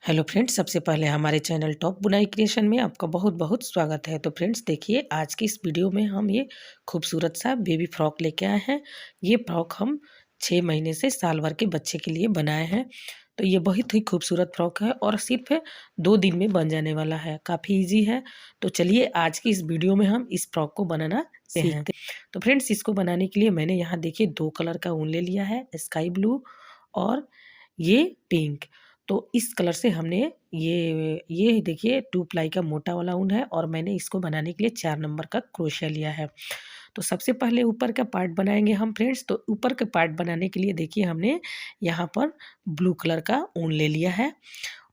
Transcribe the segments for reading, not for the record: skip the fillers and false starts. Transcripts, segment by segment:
Hello friends, सबसे पहले हमारे चैनल टॉप बुनाई क्रिएशन में आपका बहुत बहुत स्वागत है। तो फ्रेंड्स देखिए, आज की इस वीडियो में हम ये खूबसूरत सा बेबी फ्रॉक लेके आए हैं। ये फ्रॉक हम 6 महीने से साल भर के बच्चे के लिए बनाए हैं। तो ये बहुत ही खूबसूरत फ्रॉक है और सिर्फ 2 दिन में बन जाने वाला है, काफ़ी ईजी है। तो चलिए आज की इस वीडियो में हम इस फ्रॉक को बनाना सीखते हैं। तो फ्रेंड्स, इसको बनाने के लिए मैंने यहाँ देखिए 2 कलर का ऊन ले लिया है, स्काई ब्लू और ये पिंक। तो इस कलर से हमने ये देखिए 2 प्लाई का मोटा वाला ऊन है और मैंने इसको बनाने के लिए 4 नंबर का क्रोशिया लिया है। तो सबसे पहले ऊपर का पार्ट बनाएंगे हम फ्रेंड्स। तो ऊपर के पार्ट बनाने के लिए देखिए हमने यहाँ पर ब्लू कलर का ऊन ले लिया है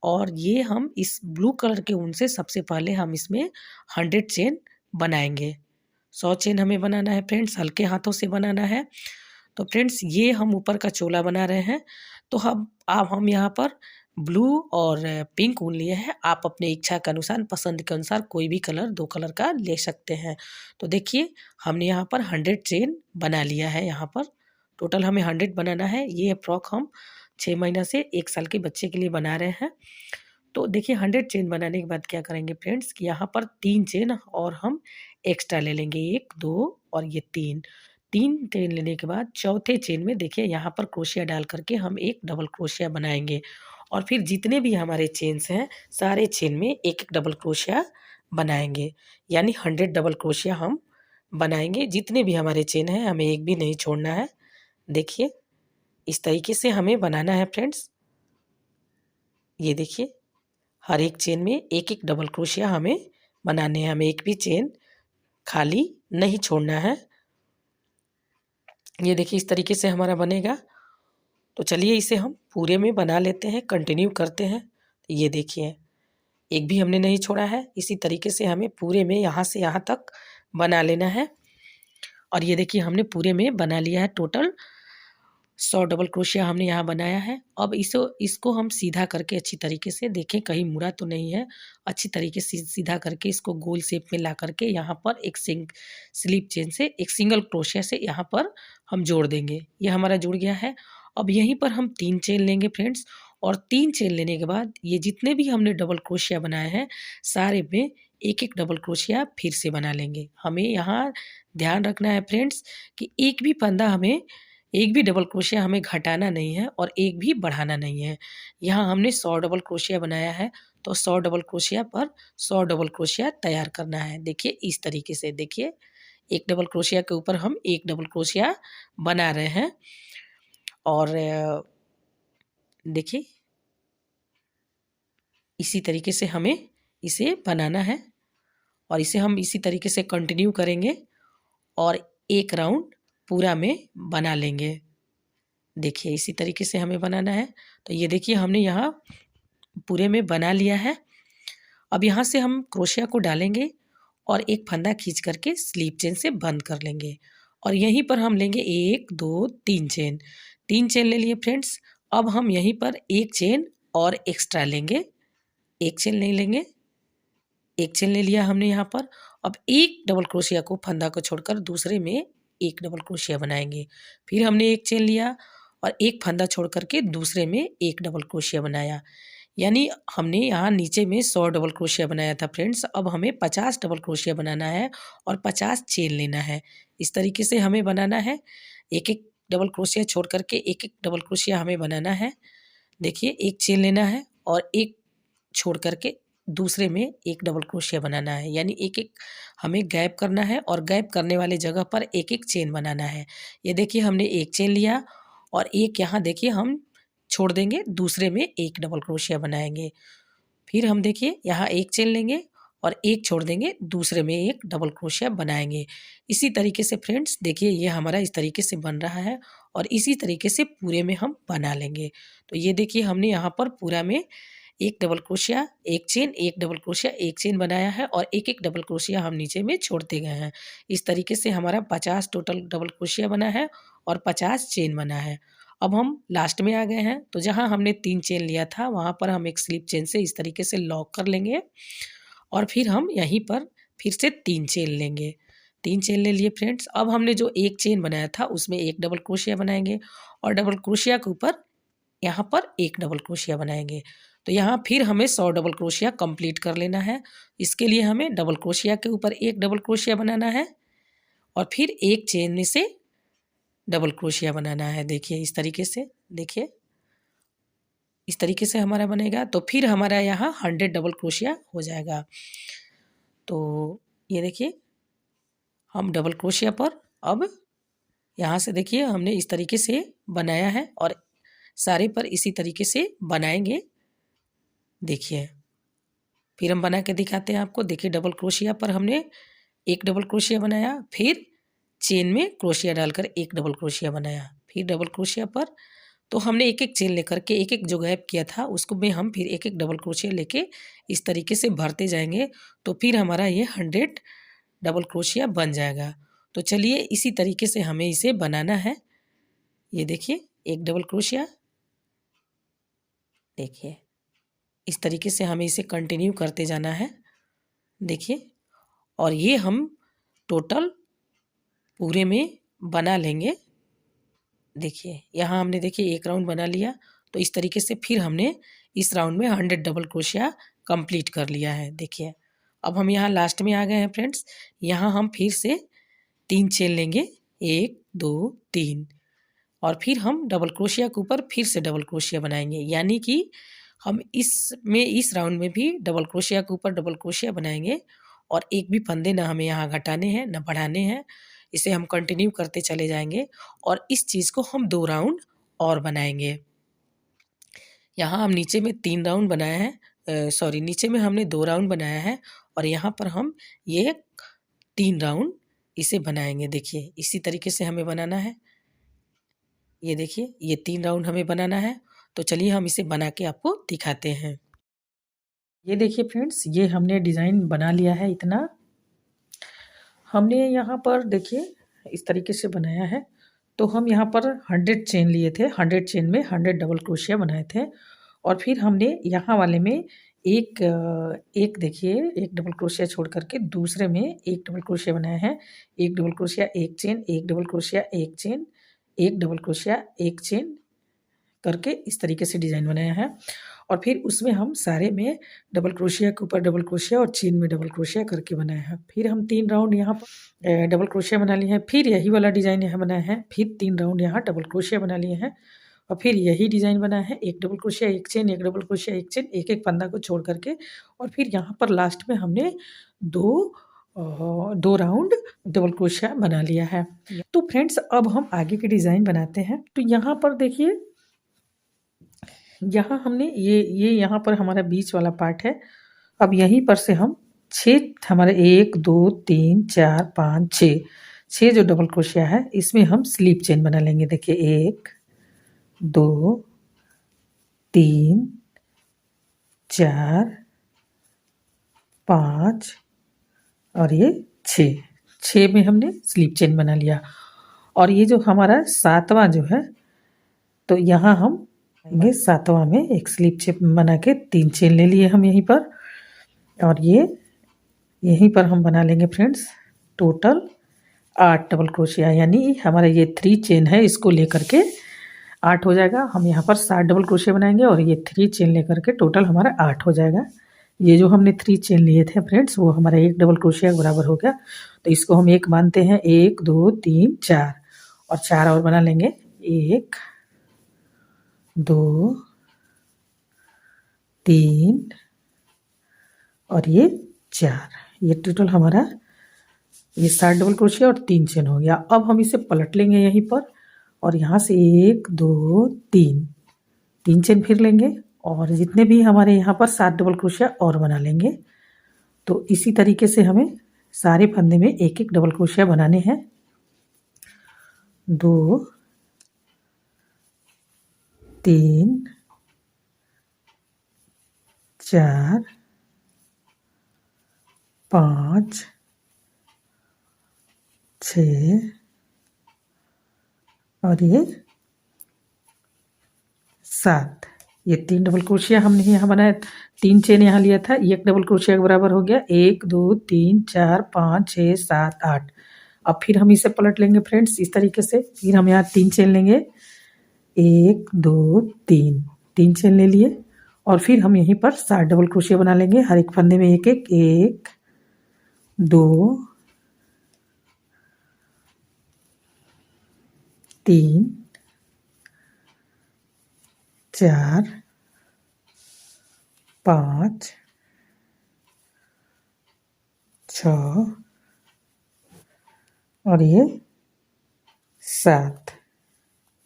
और ये हम इस ब्लू कलर के ऊन से सबसे पहले हम इसमें 100 चेन बनाएंगे। 100 चेन हमें बनाना है फ्रेंड्स, हल्के हाथों से बनाना है। तो फ्रेंड्स ये हम ऊपर का चोला बना रहे हैं। तो हम यहाँ पर ब्लू और पिंक ऊन लिए हैं। आप अपने इच्छा के अनुसार, पसंद के अनुसार कोई भी कलर 2 कलर का ले सकते हैं। तो देखिए हमने यहाँ पर 100 चेन बना लिया है। यहाँ पर टोटल हमें 100 बनाना है। ये फ्रॉक हम 6 महीना से 1 साल के बच्चे के लिए बना रहे हैं। तो देखिए 100 चेन बनाने के बाद क्या करेंगे फ्रेंड्स कि यहाँ पर 3 चेन और हम एक्स्ट्रा ले लेंगे, 1, 2 और ये 3 चेन लेने के बाद चौथे चेन में देखिए यहाँ पर क्रोशिया डाल करके हम एक डबल क्रोशिया बनाएंगे और फिर जितने भी हमारे चेन्स हैं सारे चेन में एक एक डबल क्रोशिया बनाएंगे, यानी 100 डबल क्रोशिया हम बनाएंगे। जितने भी हमारे चेन हैं हमें एक भी नहीं छोड़ना है। देखिए इस तरीके से हमें बनाना है फ्रेंड्स। ये देखिए हर एक चेन में एक एक डबल क्रोशिया हमें बनाने हैं, हमें एक भी चेन खाली नहीं छोड़ना है। ये देखिए इस तरीके से हमारा बनेगा। तो चलिए इसे हम पूरे में बना लेते हैं, कंटिन्यू करते हैं। ये देखिए एक भी हमने नहीं छोड़ा है। इसी तरीके से हमें पूरे में यहाँ से यहाँ तक बना लेना है। और ये देखिए हमने पूरे में बना लिया है। टोटल 100 डबल क्रोशिया हमने यहाँ बनाया है। अब इसको हम सीधा करके अच्छी तरीके से देखें कहीं मुड़ा तो नहीं है। अच्छी तरीके से सीधा करके इसको गोल शेप में ला करके यहाँ पर एक स्लिप चेन से एक सिंगल क्रोशिया से यहाँ पर हम जोड़ देंगे। ये हमारा जुड़ गया है। अब यहीं पर हम 3 चेन लेंगे फ्रेंड्स और 3 चेन लेने के बाद ये जितने भी हमने डबल क्रोशिया बनाए हैं सारे में एक एक डबल क्रोशिया फिर से बना लेंगे। हमें यहाँ ध्यान रखना है फ्रेंड्स कि एक भी डबल क्रोशिया हमें घटाना नहीं है और एक भी बढ़ाना नहीं है। यहाँ हमने 100 डबल क्रोशिया बनाया है तो 100 डबल क्रोशिया पर 100 डबल क्रोशिया तैयार करना है। देखिए इस तरीके से देखिए एक डबल क्रोशिया के ऊपर हम एक डबल क्रोशिया बना रहे हैं और देखिए इसी तरीके से हमें इसे बनाना है और इसे हम इसी तरीके से कंटिन्यू करेंगे और एक राउंड पूरा में बना लेंगे। देखिए इसी तरीके से हमें बनाना है। तो ये देखिए हमने यहाँ पूरे में बना लिया है। अब यहाँ से हम क्रोशिया को डालेंगे और एक फंदा खींच करके स्लीप चेन से बंद कर लेंगे और यहीं पर हम लेंगे 1, 2, 3 चेन। 3 चेन ले लिए फ्रेंड्स। अब हम यहीं पर एक चेन और एक्स्ट्रा लेंगे, एक चेन नहीं लेंगे, एक चेन ले लिया हमने यहाँ पर। अब एक डबल क्रोशिया को फंदा को छोड़कर दूसरे में एक डबल क्रोशिया बनाएंगे। फिर हमने एक चेन लिया और एक फंदा छोड़ करके दूसरे में एक डबल क्रोशिया बनाया, यानी हमने यहाँ नीचे में 100 डबल क्रोशिया बनाया था फ्रेंड्स। अब हमें 50 डबल क्रोशिया बनाना है और 50 चेन लेना है। इस तरीके से हमें बनाना है। एक एक डबल क्रोशिया छोड़ करके एक एक डबल क्रोशिया हमें बनाना है। देखिए एक चेन लेना है और एक छोड़ करके दूसरे में एक डबल क्रोशिया बनाना है, यानी एक एक हमें गैप करना है और गैप करने वाले जगह पर एक एक चेन बनाना है। ये देखिए हमने एक चेन लिया और एक यहाँ देखिए हम छोड़ देंगे, दूसरे में एक डबल क्रोशिया बनाएंगे। फिर हम देखिए यहाँ एक चेन लेंगे और एक छोड़ देंगे, दूसरे में एक डबल क्रोशिया बनाएंगे। इसी तरीके से फ्रेंड्स देखिए ये हमारा इस तरीके से बन रहा है और इसी तरीके से पूरे में हम बना लेंगे। तो ये देखिए हमने यहाँ पर पूरा में एक डबल क्रोशिया, एक चेन, एक डबल क्रोशिया, एक चेन बनाया है और एक एक डबल क्रोशिया हम नीचे में छोड़ते गए हैं। इस तरीके से हमारा 50 टोटल डबल क्रोशिया बना है और 50 चेन बना है। अब हम लास्ट में आ गए हैं। तो जहाँ हमने 3 चेन लिया था वहाँ पर हम एक स्लिप चेन से इस तरीके से लॉक कर लेंगे और फिर हम यहीं पर फिर से 3 चेन लेंगे। 3 चेन ले लिए फ्रेंड्स। अब हमने जो एक चेन बनाया था उसमें एक डबल क्रोशिया बनाएंगे और डबल क्रोशिया के ऊपर यहाँ पर एक डबल क्रोशिया बनाएंगे। तो यहाँ फिर हमें 100 डबल क्रोशिया कंप्लीट कर लेना है। इसके लिए हमें डबल क्रोशिया के ऊपर एक डबल क्रोशिया बनाना है और फिर एक चेन में से डबल क्रोशिया बनाना है। देखिए इस तरीके से, देखिए इस तरीके से हमारा बनेगा। तो फिर हमारा यहाँ 100 डबल क्रोशिया हो जाएगा। तो ये देखिए हम डबल क्रोशिया पर अब यहाँ से देखिए हमने इस तरीके से बनाया है और सारे पर इसी तरीके से बनाएंगे। देखिए फिर हम बना के दिखाते हैं आपको। देखिए डबल क्रोशिया पर हमने एक डबल क्रोशिया बनाया, फिर चेन में क्रोशिया डालकर एक डबल क्रोशिया बनाया, फिर डबल क्रोशिया पर तो हमने एक एक चेन लेकर के एक एक जो गैप किया था उसको में हम फिर एक एक डबल क्रोशिया लेके इस तरीके से भरते जाएंगे। तो फिर हमारा ये 100 डबल क्रोशिया बन जाएगा। तो चलिए इसी तरीके से हमें इसे बनाना है। ये देखिए एक डबल क्रोशिया, देखिए इस तरीके से हमें इसे कंटिन्यू करते जाना है। देखिए और ये हम टोटल पूरे में बना लेंगे। देखिए यहाँ हमने देखिए एक राउंड बना लिया। तो इस तरीके से फिर हमने इस राउंड में 100 डबल क्रोशिया कंप्लीट कर लिया है। देखिए अब हम यहाँ लास्ट में आ गए हैं फ्रेंड्स। यहाँ हम फिर से 3 चेन लेंगे, 1 2 3 और फिर हम डबल क्रोशिया के ऊपर फिर से डबल क्रोशिया बनाएंगे। यानी कि हम इस राउंड में भी डबल क्रोशिया के ऊपर डबल क्रोशिया बनाएंगे और एक भी फंदे ना हमें यहाँ घटाने हैं ना बढ़ाने हैं। इसे हम कंटिन्यू करते चले जाएंगे और इस चीज़ को हम 2 राउंड और बनाएंगे। यहाँ हम नीचे में 3 राउंड बनाए हैं, सॉरी नीचे में हमने 2 राउंड बनाया है और यहाँ पर हम ये 3 राउंड इसे बनाएंगे। देखिए इसी तरीके से हमें बनाना है। ये देखिए ये 3 राउंड हमें बनाना है। तो चलिए हम इसे बना के आपको दिखाते हैं। ये देखिए फ्रेंड्स, ये हमने डिज़ाइन बना लिया है। इतना हमने यहाँ पर देखिए इस तरीके से बनाया है। तो हम यहाँ पर 100 चेन लिए थे, 100 चेन में 100 डबल क्रोशिया बनाए थे और फिर हमने यहाँ वाले में एक देखिए एक डबल क्रोशिया छोड़ करके दूसरे में एक डबल क्रोशिया बनाया है। एक डबल क्रोशिया एक चेन, एक डबल क्रोशिया एक चेन, एक डबल क्रोशिया एक चेन करके इस तरीके से डिज़ाइन बनाया है। और फिर उसमें हम सारे में डबल क्रोशिया के ऊपर डबल क्रोशिया और चेन में डबल क्रोशिया करके बनाया है। फिर हम 3 राउंड यहाँ पर डबल क्रोशिया बना लिए हैं। फिर यही वाला डिज़ाइन यहाँ बनाया है। फिर 3 राउंड यहाँ डबल क्रोशिया बना लिए हैं और फिर यही डिज़ाइन बनाया है। एक डबल क्रोशिया एक चेन, एक डबल क्रोशिया एक चेन, एक एक फंदा को छोड़ करके और फिर यहाँ पर लास्ट में हमने दो राउंड डबल क्रोशिया बना लिया है। तो फ्रेंड्स अब हम आगे के डिज़ाइन बनाते हैं। तो यहाँ पर देखिए यहाँ हमने ये यहाँ पर हमारा बीच वाला पार्ट है। अब यहीं पर से हम 6 हमारे 1 2 3 4 5 6 जो डबल क्रोशिया है इसमें हम स्लीप चेन बना लेंगे। देखिए 1 2 3 4 5 और ये 6 में हमने स्लीप चेन बना लिया। और ये जो हमारा 7वां जो है तो यहाँ हम ये 7वां में एक स्लीप चेन बना के 3 चेन ले लिए हम यहीं पर और ये यहीं पर हम बना लेंगे फ्रेंड्स टोटल 8 डबल क्रोशिया। यानी हमारा ये 3 चेन है इसको लेकर के 8 हो जाएगा। हम यहाँ पर 7 डबल क्रोशिया बनाएंगे और ये 3 चेन लेकर के टोटल हमारा 8 हो जाएगा। ये जो हमने 3 चेन लिए थे फ्रेंड्स वो हमारा एक डबल क्रोशिया के बराबर हो गया। तो इसको हम एक मानते हैं, 1 2 3 4 और 4 और बना लेंगे। 1 2 3 और ये 4, ये टोटल हमारा ये 7 डबल क्रोशिया और 3 चेन हो गया। अब हम इसे पलट लेंगे यहीं पर और यहाँ से 1 2 3 चेन फिर लेंगे और जितने भी हमारे यहाँ पर 7 डबल क्रोशिया और बना लेंगे। तो इसी तरीके से हमें सारे फंदे में एक एक डबल क्रोशिया बनाने हैं। 2 3 4 5 6 और ये 7, ये 3 डबल क्रोशिया हमने यहाँ बनाया। 3 चेन यहाँ लिया था, एक डबल क्रोशिया के बराबर हो गया। 1 2 3 4 5 6 7 8। अब फिर हम इसे पलट लेंगे फ्रेंड्स इस तरीके से। फिर हम यहाँ 3 चेन लेंगे, 1 2 3 चेन ले लिए और फिर हम यहीं पर 7 डबल क्रोशिया बना लेंगे हर एक फंदे में एक एक, 1 2 3 4 5 6 और ये 7,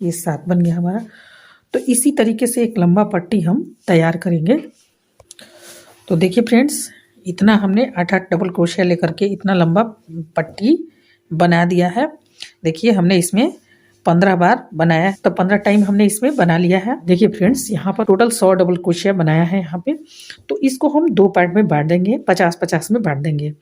ये 7 बन गया हमारा। तो इसी तरीके से एक लंबा पट्टी हम तैयार करेंगे। तो देखिए फ्रेंड्स, इतना हमने 8-8 डबल क्रोशिया लेकर के इतना लंबा पट्टी बना दिया है। देखिए हमने इसमें 15 बार बनाया है, तो 15 टाइम हमने इसमें बना लिया है। देखिए फ्रेंड्स, यहाँ पर टोटल 100 डबल क्रोशिया बनाया है यहाँ पे। तो इसको हम 2 पार्ट में बांट देंगे, 50-50 में बांट देंगे।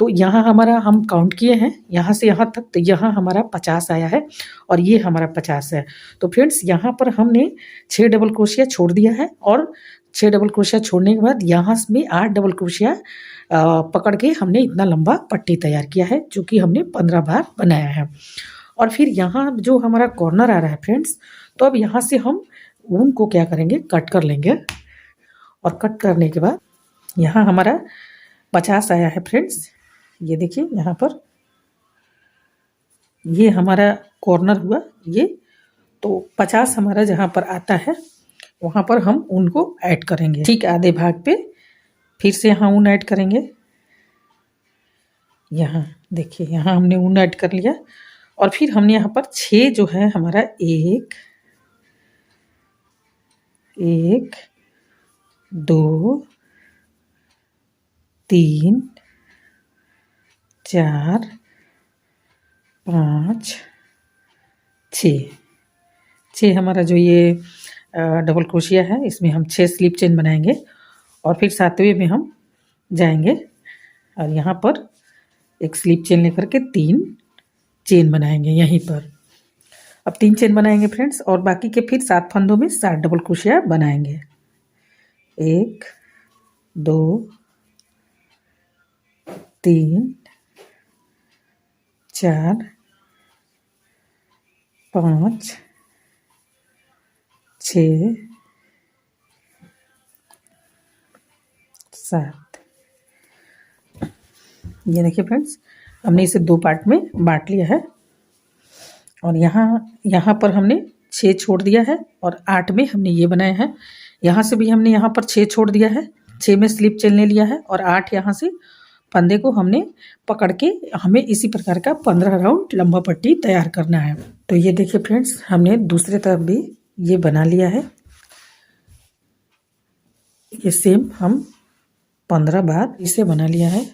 तो यहाँ हमारा हम काउंट किए हैं यहाँ से यहाँ तक, तो यहाँ हमारा 50 आया है और ये हमारा 50 है। तो फ्रेंड्स, यहाँ पर हमने 6 डबल क्रोशिया छोड़ दिया है और 6 डबल क्रोशिया छोड़ने के बाद यहाँ में 8 डबल क्रोशिया पकड़ के हमने इतना लंबा पट्टी तैयार किया है, जो कि हमने 15 बार बनाया है। और फिर यहाँ जो हमारा कॉर्नर आ रहा है फ्रेंड्स, तो अब यहाँ से हम ऊन को क्या करेंगे, कट कर लेंगे। और कट करने के बाद यहाँ हमारा 50 आया है फ्रेंड्स। ये देखिए यहाँ पर ये हमारा कॉर्नर हुआ ये। तो 50 हमारा जहाँ पर आता है वहाँ पर हम ऊन को ऐड करेंगे। ठीक, आधे भाग पे फिर से यहाँ ऊन ऐड करेंगे। यहाँ देखिए, यहाँ हमने ऊन ऐड कर लिया और फिर हमने यहाँ पर 6 जो है हमारा 1 2 3 4 5 6 हमारा जो ये डबल क्रोशिया है, इसमें हम 6 स्लिप चेन बनाएंगे और फिर 7वें में हम जाएंगे और यहाँ पर एक स्लिप चेन लेकर के 3 चेन बनाएंगे यहीं पर। अब 3 चेन बनाएंगे फ्रेंड्स और बाकी के फिर 7 फंदों में 7 डबल क्रोशिया बनाएंगे। 1 2 3 4 5 6 7। ये देखिए फ्रेंड्स, हमने इसे 2 पार्ट में बांट लिया है और यहाँ पर हमने 6 छोड़ दिया है और 8 में हमने ये बनाया है। यहाँ से भी हमने यहाँ पर 6 छोड़ दिया है, 6 में स्लिप चेन ले लिया है और 8 यहाँ से फंदे को हमने पकड़ के हमें इसी प्रकार का 15 राउंड लंबा पट्टी तैयार करना है। तो ये देखिए फ्रेंड्स, हमने दूसरे तरफ भी ये बना लिया है। ये सेम हम 15 बार इसे बना लिया है।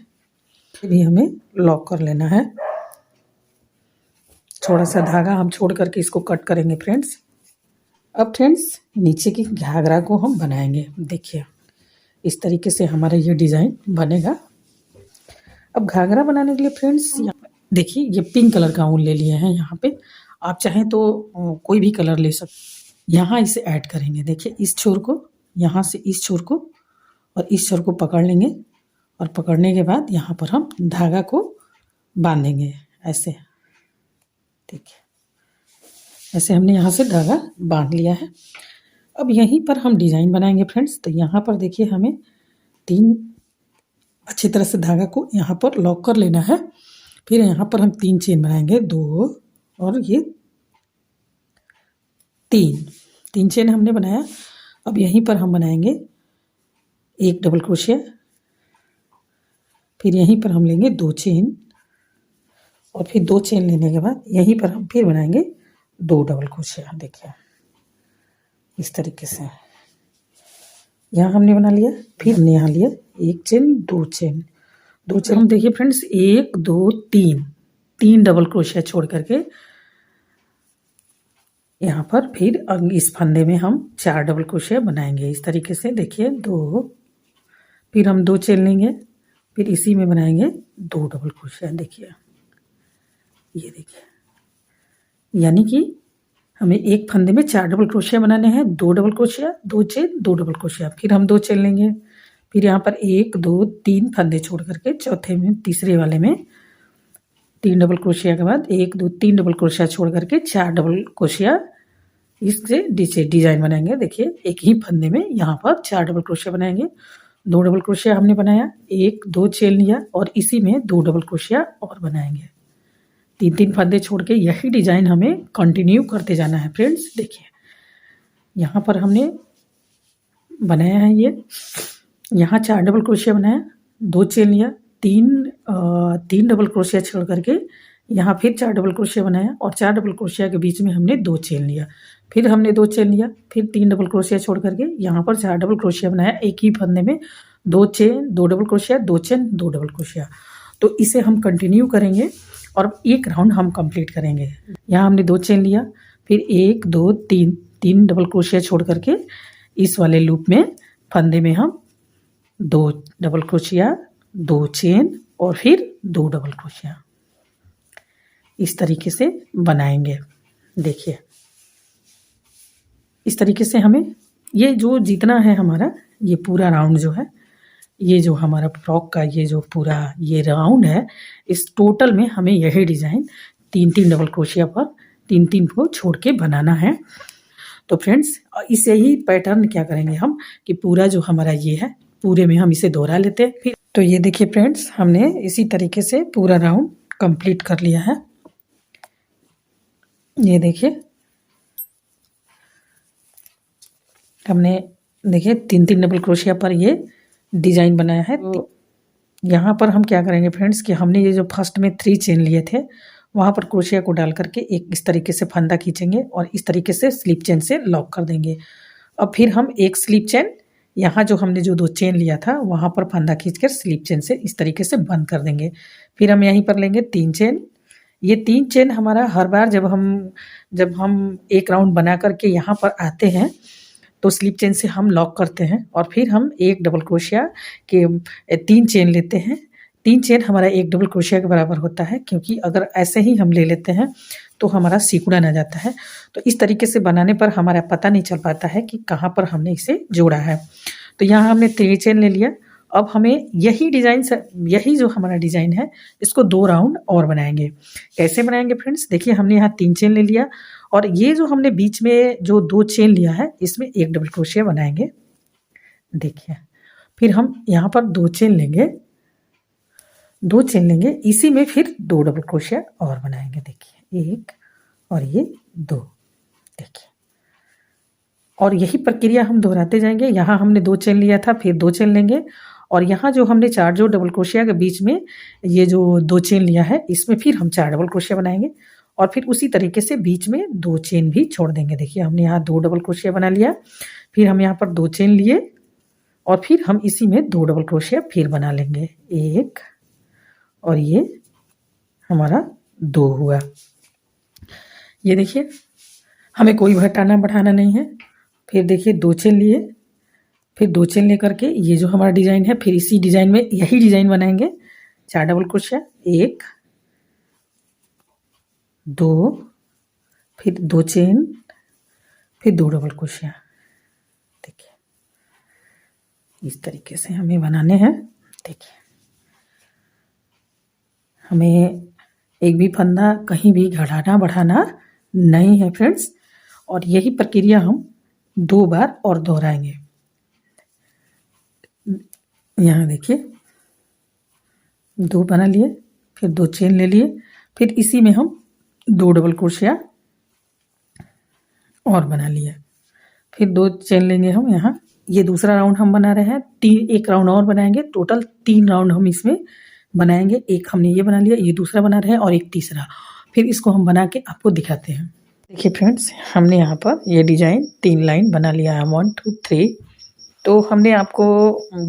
भी हमें लॉक कर लेना है। थोड़ा सा धागा हम छोड़ करके इसको कट करेंगे फ्रेंड्स। अब फ्रेंड्स, नीचे की घाघरा को हम बनाएंगे। देखिए इस तरीके से हमारा ये डिज़ाइन बनेगा। अब घाघरा बनाने के लिए फ्रेंड्स, देखिए ये पिंक कलर का ऊन ले लिए हैं यहाँ पे। आप चाहें तो कोई भी कलर ले सकते। यहाँ इसे ऐड करेंगे। देखिए इस छोर को, यहाँ से इस छोर को और इस छोर को पकड़ लेंगे और पकड़ने के बाद यहाँ पर हम धागा को बांधेंगे ऐसे। ठीक है, ऐसे हमने यहाँ से धागा बांध लिया है। अब यहीं पर हम डिज़ाइन बनाएंगे फ्रेंड्स। तो यहाँ पर देखिए हमें 3 अच्छी तरह से धागा को यहाँ पर लॉक कर लेना है। फिर यहाँ पर हम 3 चेन बनाएंगे, 2 और ये 3 चेन हमने बनाया। अब यहीं पर हम बनाएंगे 1 डबल क्रोशिया, फिर यहीं पर हम लेंगे 2 चेन और फिर 2 चेन लेने के बाद यहीं पर हम फिर बनाएंगे 2 डबल क्रोशिया। देखिए इस तरीके से यहाँ हमने बना लिया। फिर हमने यहाँ लिया 1 चेन 2 चेन 2 चेन। हम देखिए फ्रेंड्स 1 2 3 डबल क्रोशिया छोड़ करके यहाँ पर फिर इस फंदे में हम 4 डबल क्रोशिया बनाएंगे इस तरीके से। देखिए 2, फिर हम 2 चेन लेंगे, फिर इसी में बनाएंगे 2 डबल क्रोशिया। देखिए ये देखिए, यानी कि हमें एक फंदे में 4 डबल क्रोशिया बनाने हैं। 2 double crochet, 2 chain, 2 double crochet, फिर हम 2 चेन लेंगे। फिर यहाँ पर 1 2 3 फंदे छोड़ करके चौथे में, तीसरे वाले में 3 डबल क्रोशिया के बाद 1 2 3 डबल क्रोशिया छोड़ करके 4 डबल क्रोशिया इससे डिजाइन बनाएंगे। देखिए एक ही फंदे में यहाँ पर 4 डबल क्रोशिया बनाएंगे। 2 डबल क्रोशिया हमने बनाया, 1 2 चेन लिया और इसी में 2 डबल क्रोशिया और बनाएंगे। 3 फंदे छोड़ के यही डिजाइन हमें कंटिन्यू करते जाना है फ्रेंड्स। देखिए यहाँ पर हमने बनाया है, ये यहाँ 4 डबल क्रोशिया बनाया, 2 चेन लिया, 3 डबल क्रोशिया छोड़ करके यहाँ फिर 4 डबल क्रोशिया बनाया और 4 डबल क्रोशिया के बीच में हमने 2 चेन लिया, फिर हमने 2 चेन लिया, फिर 3 डबल क्रोशिया छोड़ करके यहाँ पर 4 डबल क्रोशिया बनाया। एक ही फंदे में 2 chain 2 double crochet, 2 chain 2 double crochet. तो इसे हम कंटिन्यू करेंगे और एक राउंड हम कंप्लीट करेंगे। यहाँ हमने 2 चेन लिया, फिर 1 2 3 डबल क्रोशिया छोड़ करके इस वाले लूप में फंदे में हम 2 डबल क्रोशिया, 2 चेन और फिर 2 डबल क्रोशिया इस तरीके से बनाएंगे। देखिए इस तरीके से हमें ये जो जितना है हमारा ये पूरा राउंड जो है, ये जो हमारा फ्रॉक का ये जो पूरा ये राउंड है, इस टोटल में हमें यही डिज़ाइन 3 डबल क्रोशिया पर 3 को छोड़ के बनाना है। तो फ्रेंड्स इसे ही पैटर्न क्या करेंगे हम कि पूरा जो हमारा ये है पूरे में हम इसे दोहरा लेते हैं। फिर तो ये देखिए फ्रेंड्स हमने इसी तरीके से पूरा राउंड कंप्लीट कर लिया है। ये देखिए हमने देखिए 3 डबल क्रोशिया पर ये डिजाइन बनाया है। तो यहाँ पर हम क्या करेंगे फ्रेंड्स कि हमने ये जो फर्स्ट में 3 चेन लिए थे वहाँ पर क्रोशिया को डाल करके एक इस तरीके से फंदा खींचेंगे और इस तरीके से स्लिप चेन से लॉक कर देंगे। अब फिर हम एक स्लिप चेन यहाँ जो हमने जो 2 चेन लिया था वहाँ पर फंदा खींचकर स्लिप चेन से इस तरीके से बंद कर देंगे। फिर हम यहीं पर लेंगे 3 चेन। ये 3 चेन हमारा हर बार जब हम एक राउंड बना करके यहाँ पर आते हैं तो स्लिप चेन से हम लॉक करते हैं और फिर हम 1 डबल क्रोशिया के 3 चेन लेते हैं। 3 चेन हमारा 1 डबल क्रोशिया के बराबर होता है, क्योंकि अगर ऐसे ही हम ले लेते हैं तो हमारा सिकुड़ा ना जाता है। तो इस तरीके से बनाने पर हमारा पता नहीं चल पाता है कि कहाँ पर हमने इसे जोड़ा है। तो यहाँ हमने 3 चेन ले लिया। अब हमें यही डिज़ाइन से यही जो हमारा डिज़ाइन है इसको 2 राउंड और बनाएंगे। कैसे बनाएंगे फ्रेंड्स? देखिए हमने यहाँ 3 चेन ले लिया और ये जो हमने बीच में जो 2 चेन लिया है इसमें 1 डबल क्रोशिया बनाएंगे। देखिए फिर हम यहाँ पर 2 चेन लेंगे, 2 चेन लेंगे, इसी में फिर 2 डबल क्रोशिया और बनाएंगे। देखिए 1 और ये 2। देखिए और यही प्रक्रिया हम दोहराते जाएंगे। यहाँ हमने 2 चेन लिया था, फिर 2 चेन लेंगे और यहाँ जो हमने 4 जो डबल क्रोशिया के बीच में ये जो 2 चेन लिया है इसमें फिर हम 4 डबल क्रोशिया बनाएंगे और फिर उसी तरीके से बीच में 2 चेन भी छोड़ देंगे। देखिए हमने यहाँ 2 डबल क्रोशिया बना लिया, फिर हम यहाँ पर 2 चेन लिए और फिर हम इसी में 2 डबल क्रोशिया फिर बना लेंगे। 1 और ये हमारा 2 हुआ। ये देखिए हमें कोई घटाना बढ़ाना नहीं है। फिर देखिए 2 चेन लिए, फिर 2 चेन लेकर के ये जो हमारा डिज़ाइन है फिर इसी डिज़ाइन में यही डिज़ाइन बनाएंगे। 4 डबल क्रोशिया, 1 2 फिर 2 चेन फिर 2 डबल क्रोशिया। देखिए इस तरीके से हमें बनाने हैं। देखिए हमें एक भी फंदा कहीं भी घटाना बढ़ाना नहीं है फ्रेंड्स, और यही प्रक्रिया हम 2 बार और दोहराएंगे। यहाँ देखिए 2 बना लिए, फिर 2 चेन ले लिए, फिर इसी में हम 2 डबल क्रोशिया और बना लिया, फिर 2 चेन लेंगे हम। यहाँ ये दूसरा राउंड हम बना रहे हैं, 1 राउंड और बनाएंगे। टोटल 3 राउंड हम इसमें बनाएंगे। एक हमने ये बना लिया, ये दूसरा बना रहे हैं और एक तीसरा। फिर इसको हम बना के आपको दिखाते हैं। देखिए फ्रेंड्स हमने यहाँ पर ये डिज़ाइन 3 लाइन बना लिया है, 1 2 3। तो हमने आपको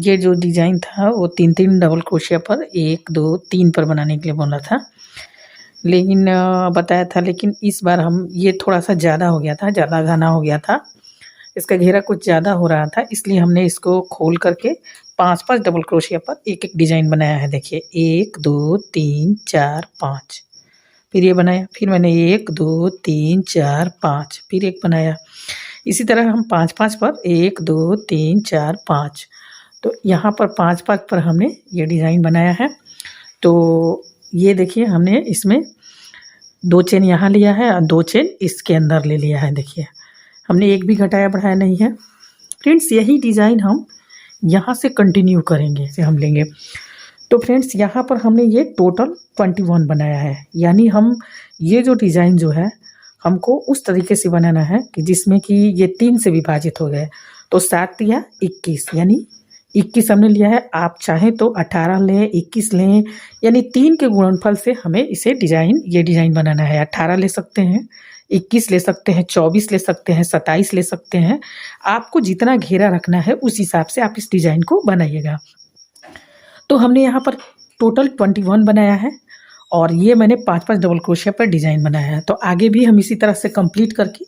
ये जो डिज़ाइन था वो 3 डबल क्रोशिया पर 1 2 3 पर बनाने के लिए बोला था, लेकिन बताया था। लेकिन इस बार हम ये थोड़ा सा ज़्यादा हो गया था, ज़्यादा घना हो गया था, इसका घेरा कुछ ज़्यादा हो रहा था, इसलिए हमने इसको खोल करके 5 डबल क्रोशिया पर एक डिज़ाइन बनाया है। देखिए 1 2 3 4 5, फिर ये बनाया, फिर मैंने 1 2 3 4 5 फिर एक बनाया। इसी तरह हम 5 पर 1 2 3 4 5, तो यहाँ पर 5 पर हमने ये डिज़ाइन बनाया है। तो ये देखिए हमने इसमें 2 चेन यहाँ लिया है और 2 चेन इसके अंदर ले लिया है। देखिए हमने एक भी घटाया बढ़ाया नहीं है। फ्रेंड्स यही डिज़ाइन हम यहाँ से कंटिन्यू करेंगे, से हम लेंगे। तो फ्रेंड्स यहाँ पर हमने ये टोटल 21 बनाया है, यानी हम ये जो डिज़ाइन जो है हमको उस तरीके से बनाना है कि जिसमें कि ये 3 से विभाजित हो गए। तो 7 या 21, यानी 21 हमने लिया है। आप चाहें तो 18 लें, 21 लें, यानी 3 के गुणनफल से हमें इसे ये डिज़ाइन बनाना है। 18 ले सकते हैं, 21 ले सकते हैं, 24 ले सकते हैं, 27 ले सकते हैं। आपको जितना घेरा रखना है उस हिसाब से आप इस डिज़ाइन को बनाइएगा। तो हमने यहाँ पर टोटल 21 बनाया है और ये मैंने 5-5 डबल क्रोशिया पर डिज़ाइन बनाया है। तो आगे भी हम इसी तरह से कंप्लीट करके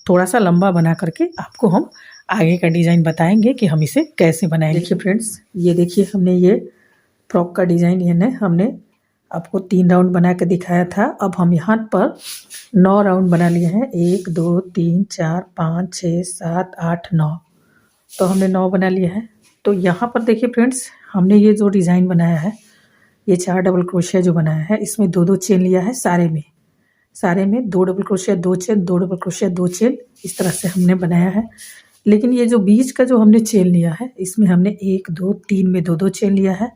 थोड़ा सा लंबा बना करके आपको हम आगे का डिज़ाइन बताएंगे कि हम इसे कैसे बनाएंगे। देखिए फ्रेंड्स, ये देखिए हमने ये फ्रॉक का डिज़ाइन हमने आपको 3 राउंड बना के दिखाया था। अब हम यहाँ पर 9 राउंड बना लिए हैं। 1 2 3 4 5 6 7 8 9। तो हमने 9 बना लिया है। तो यहाँ पर देखिए फ्रेंड्स, हमने ये जो डिज़ाइन बनाया है, ये 4 डबल क्रोशिया जो बनाया है, इसमें 2-2 चेन लिया है। सारे में 2 double crochet 2 chain, 2 double crochet 2 chain, इस तरह से हमने बनाया है। लेकिन ये जो बीच का जो हमने चेन लिया है, इसमें हमने 1 2 3 में 2-2 चेन लिया है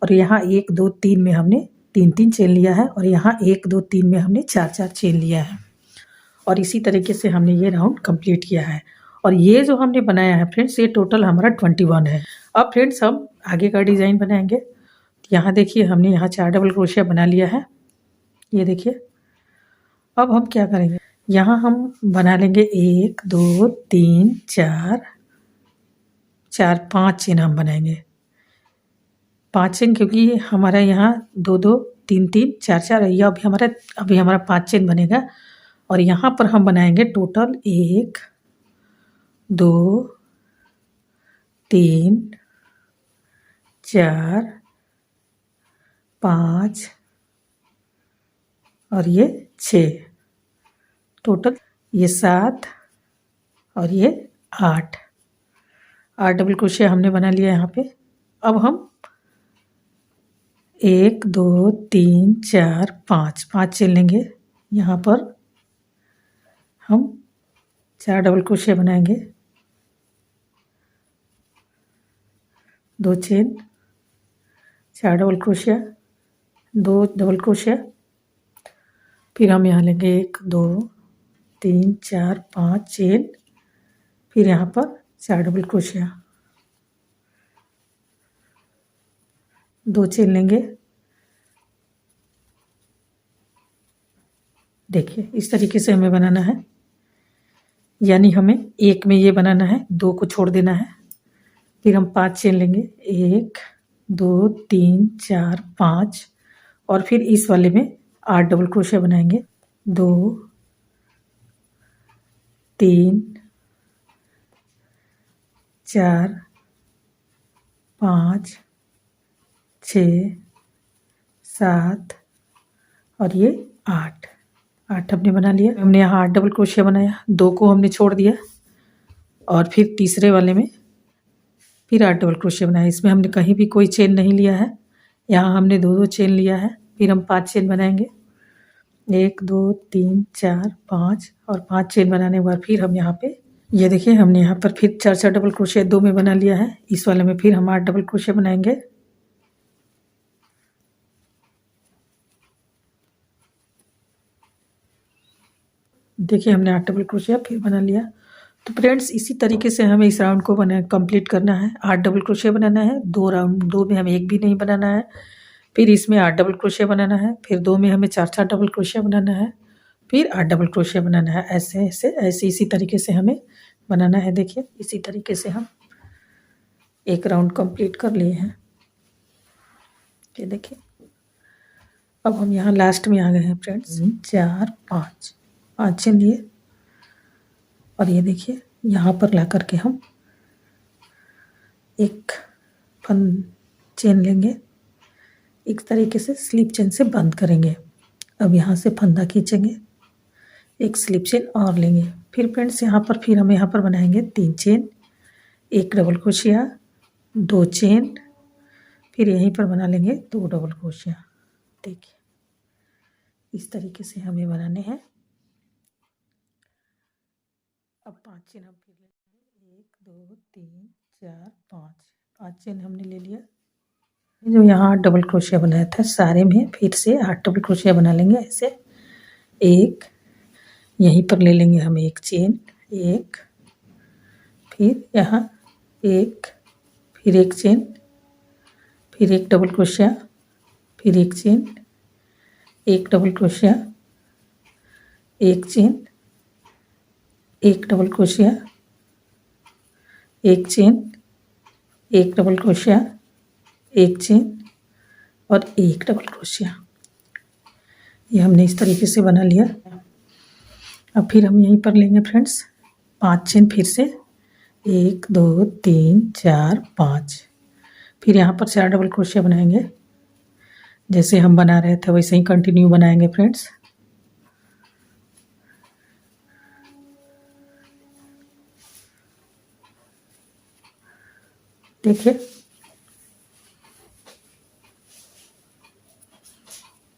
और यहाँ 1 2 3 में हमने 3-3 चेन लिया है और यहाँ 1 2 3 में हमने 4-4 चेन लिया है। और इसी तरीके से हमने ये राउंड कंप्लीट किया है। और ये जो हमने बनाया है फ्रेंड्स, ये टोटल हमारा 21 है। अब फ्रेंड्स हम आगे का डिज़ाइन बनाएंगे। यहाँ देखिए हमने यहाँ 4 डबल क्रोशिया बना लिया है, ये देखिए। अब हम क्या करेंगे, यहाँ हम बना लेंगे 1 2 3 4 5 चेन हम बनाएंगे। 5 चेन, क्योंकि हमारा यहाँ 2 2 3 3 4 4 है। अभी हमारा 5 चेन बनेगा। और यहाँ पर हम बनाएंगे टोटल 1 2 3 4 5 और ये 6, टोटल ये 7 और ये 8 डबल क्रोशिया हमने बना लिया यहाँ पे। अब हम 1 2 3 4 5 चेन लेंगे। यहाँ पर हम 4 डबल क्रोशिया बनाएंगे, 2 chain, 4 double crochet, 2 double crochet, फिर हम यहाँ लेंगे 1 2 3 4 5 चेन, फिर यहाँ पर 4 डबल क्रोशिया, 2 चेन लेंगे। देखिए इस तरीके से हमें बनाना है, यानी हमें एक में ये बनाना है, 2 को छोड़ देना है। फिर हम 5 चेन लेंगे, 1 2 3 4 5 और फिर इस वाले में 8 डबल क्रोशिया बनाएंगे। 2 3 4 5 6 7 और ये 8 हमने बना लिया। हमने यहाँ 8 डबल क्रोशिया बनाया, 2 को हमने छोड़ दिया और फिर तीसरे वाले में फिर 8 डबल क्रोशिया बनाया। इसमें हमने कहीं भी कोई चेन नहीं लिया है, यहाँ हमने 2 चेन लिया है। फिर हम 5 चेन बनाएंगे, 1 2 3 4 5 और 5 चेन बनाने के बाद फिर हम यहाँ पे ये देखिए हमने यहाँ पर फिर 4 डबल क्रोशिया 2 में बना लिया है। इस वाले में फिर हम 8 डबल क्रोशिया बनाएंगे। देखिए हमने 8 डबल क्रोशिया फिर बना लिया। तो फ्रेंड्स इसी तरीके से हमें इस राउंड को कंप्लीट करना है। 8 डबल क्रोशिया बनाना है, 2 में हमें एक भी नहीं बनाना है। फिर इसमें 8 डबल क्रोशिया बनाना है, फिर 2 में हमें 4 डबल क्रोशिया बनाना है, फिर 8 डबल क्रोशिया बनाना है। ऐसे इसी तरीके से हमें बनाना है। देखिए इसी तरीके से हम एक राउंड कंप्लीट कर लिए हैं। ये देखिए अब हम यहाँ लास्ट में आ गए हैं फ्रेंड्स। 4 5 चेन लिए और ये देखिए यहाँ पर ला करके हम एक चेन लेंगे, इस तरीके से स्लिप चेन से बंद करेंगे। अब यहाँ से फंदा खींचेंगे, एक स्लिप चेन और लेंगे। फिर फ्रेंड्स फिर हम यहाँ पर बनाएंगे 3 चेन, 1 डबल क्रोशिया, 2 चेन, फिर यहीं पर बना लेंगे 2 डबल क्रोशिया। देखिए इस तरीके से हमें बनाने हैं। अब 5 चेन हम फिर लेंगे, 1 2 3 4 5 चेन हमने ले लिया। जो यहाँ 8 डबल क्रोशिया बनाया था सारे में फिर से 8 डबल क्रोशिया बना लेंगे ऐसे। एक यहीं पर ले लेंगे हम एक चेन, एक, फिर यहाँ एक, फिर एक चेन, फिर एक डबल क्रोशिया, फिर एक चेन, एक डबल क्रोशिया, एक चेन, एक डबल क्रोशिया, एक चेन, एक डबल क्रोशिया, एक चेन और एक डबल क्रोशिया। ये हमने इस तरीके से बना लिया। अब फिर हम यहीं पर लेंगे फ्रेंड्स 5 चेन फिर से, 1 2 3 4 5। फिर यहाँ पर 4 डबल क्रोशिया बनाएंगे, जैसे हम बना रहे थे वैसे ही कंटिन्यू बनाएंगे फ्रेंड्स। देखिए,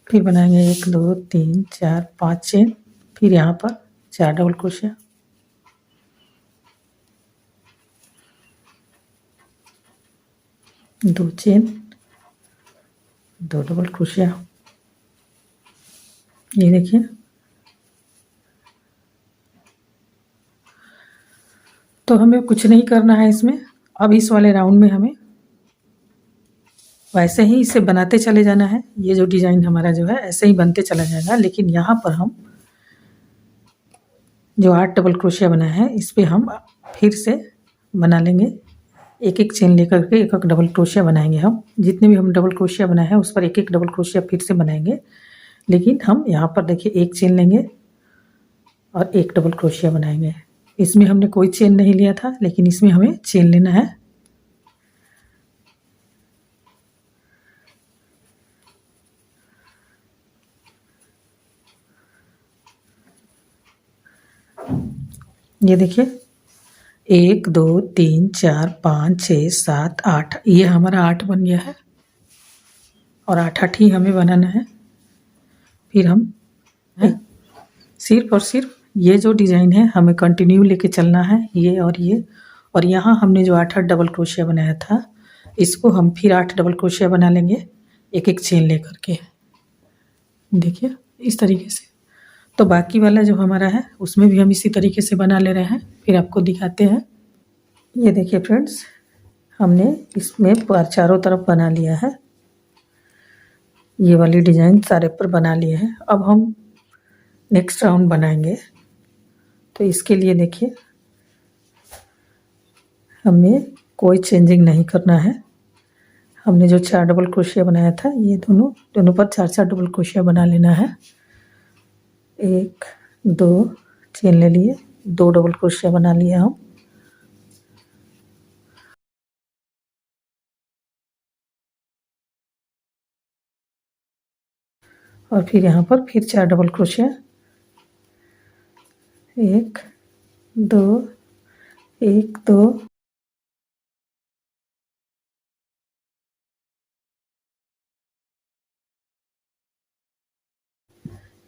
फिर बनाएंगे 1 2 3 4 5 चेन, फिर यहाँ पर 4 डबल क्रोशिया, दो चेन, 2 डबल क्रोशिया। ये देखिए, तो हमें कुछ नहीं करना है इसमें। अब इस वाले राउंड में हमें वैसे ही इसे बनाते चले जाना है। ये जो डिज़ाइन हमारा जो है ऐसे ही बनते चला जाएगा, लेकिन यहाँ पर हम जो 8 डबल क्रोशिया बनाया है इस पर हम फिर से बना लेंगे। एक एक चेन लेकर के एक एक डबल क्रोशिया बनाएंगे। हम जितने भी हम डबल क्रोशिया बनाए हैं उस पर एक एक डबल क्रोशिया फिर से बनाएंगे, लेकिन हम यहाँ पर देखिए एक चेन लेंगे और एक डबल क्रोशिया बनाएंगे। इसमें हमने कोई चेन नहीं लिया था, लेकिन इसमें हमें चेन लेना है। ये देखिए 1 2 3 4 5 6 7 8, ये हमारा 8 बन गया है और 8 ही हमें बनाना है। फिर हम सिर्फ और सिर्फ ये जो डिज़ाइन है हमें कंटिन्यू लेके चलना है, ये और यहाँ हमने जो 8 डबल क्रोशिया बनाया था इसको हम फिर 8 डबल क्रोशिया बना लेंगे एक एक चेन लेकर के। देखिए इस तरीके से। तो बाकी वाला जो हमारा है उसमें भी हम इसी तरीके से बना ले रहे हैं, फिर आपको दिखाते हैं। ये देखिए फ्रेंड्स, हमने इसमें चारों तरफ बना लिया है। ये वाली डिज़ाइन सारे पर बना लिए हैं। अब हम नेक्स्ट राउंड बनाएंगे। तो इसके लिए देखिए हमें कोई चेंजिंग नहीं करना है। हमने जो 4 डबल क्रोशिया बनाया था ये दोनों पर 4 डबल क्रोशिया बना लेना है। 1 2 चेन ले लिए, 2 डबल क्रोशिया बना लिया हम। और फिर यहाँ पर फिर 4 डबल क्रोशिया, 1 2 1 2।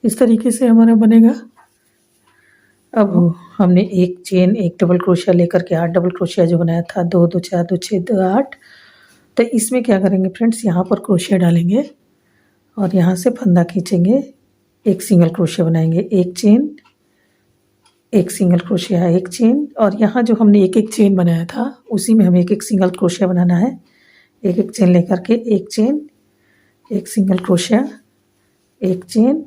इस तरीके से हमारा बनेगा। अब हमने एक चेन एक डबल क्रोशिया लेकर के 8 डबल क्रोशिया जो बनाया था, 2 2 4 2 6 2 8। तो इसमें क्या करेंगे फ्रेंड्स, यहाँ पर क्रोशिया डालेंगे और यहाँ से फंदा खींचेंगे, एक सिंगल क्रोशिया बनाएंगे, एक चेन, एक सिंगल क्रोशिया, एक चेन। और यहाँ जो हमने एक एक चेन बनाया था उसी में हमें एक एक सिंगल क्रोशिया बनाना है। एक एक चेन लेकर के एक चेन, एक सिंगल क्रोशिया, एक चेन,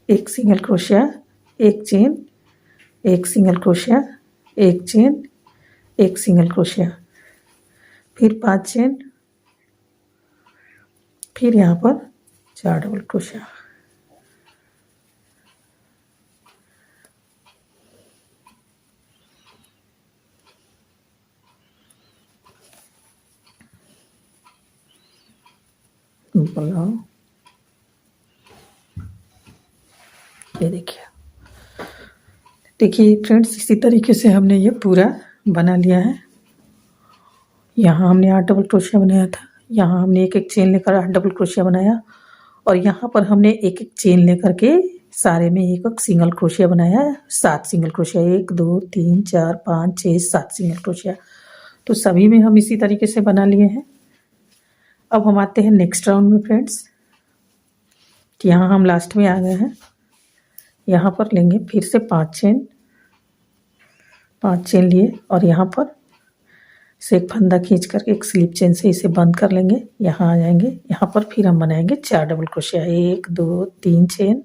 एक सिंगल क्रोशिया, एक चेन, एक सिंगल क्रोशिया, एक चेन, एक सिंगल क्रोशिया, फिर 5 चेन, फिर यहाँ पर 4 डबल क्रोशिया। बनाओ, ये देखिए फ्रेंड्स, इसी तरीके से हमने ये पूरा बना लिया है। यहाँ हमने 8 डबल क्रोशिया बनाया था, यहाँ हमने एक एक चेन लेकर 8 डबल क्रोशिया बनाया और यहाँ पर हमने एक एक चेन लेकर के सारे में एक एक सिंगल क्रोशिया बनाया है, 7 सिंगल क्रोशिया, 1 2 3 4 5 6 7 सिंगल क्रोशिया। तो सभी में हम इसी तरीके से बना लिए हैं। अब हम आते हैं नेक्स्ट राउंड में फ्रेंड्स। यहाँ हम लास्ट में आ गए हैं। यहाँ पर लेंगे फिर से 5 चेन लिए और यहाँ पर से एक फंदा खींच कर एक स्लिप चेन से इसे बंद कर लेंगे। यहाँ आ जाएंगे, यहाँ पर फिर हम बनाएंगे 4 डबल क्रोशिया, 1 2 3 चेन।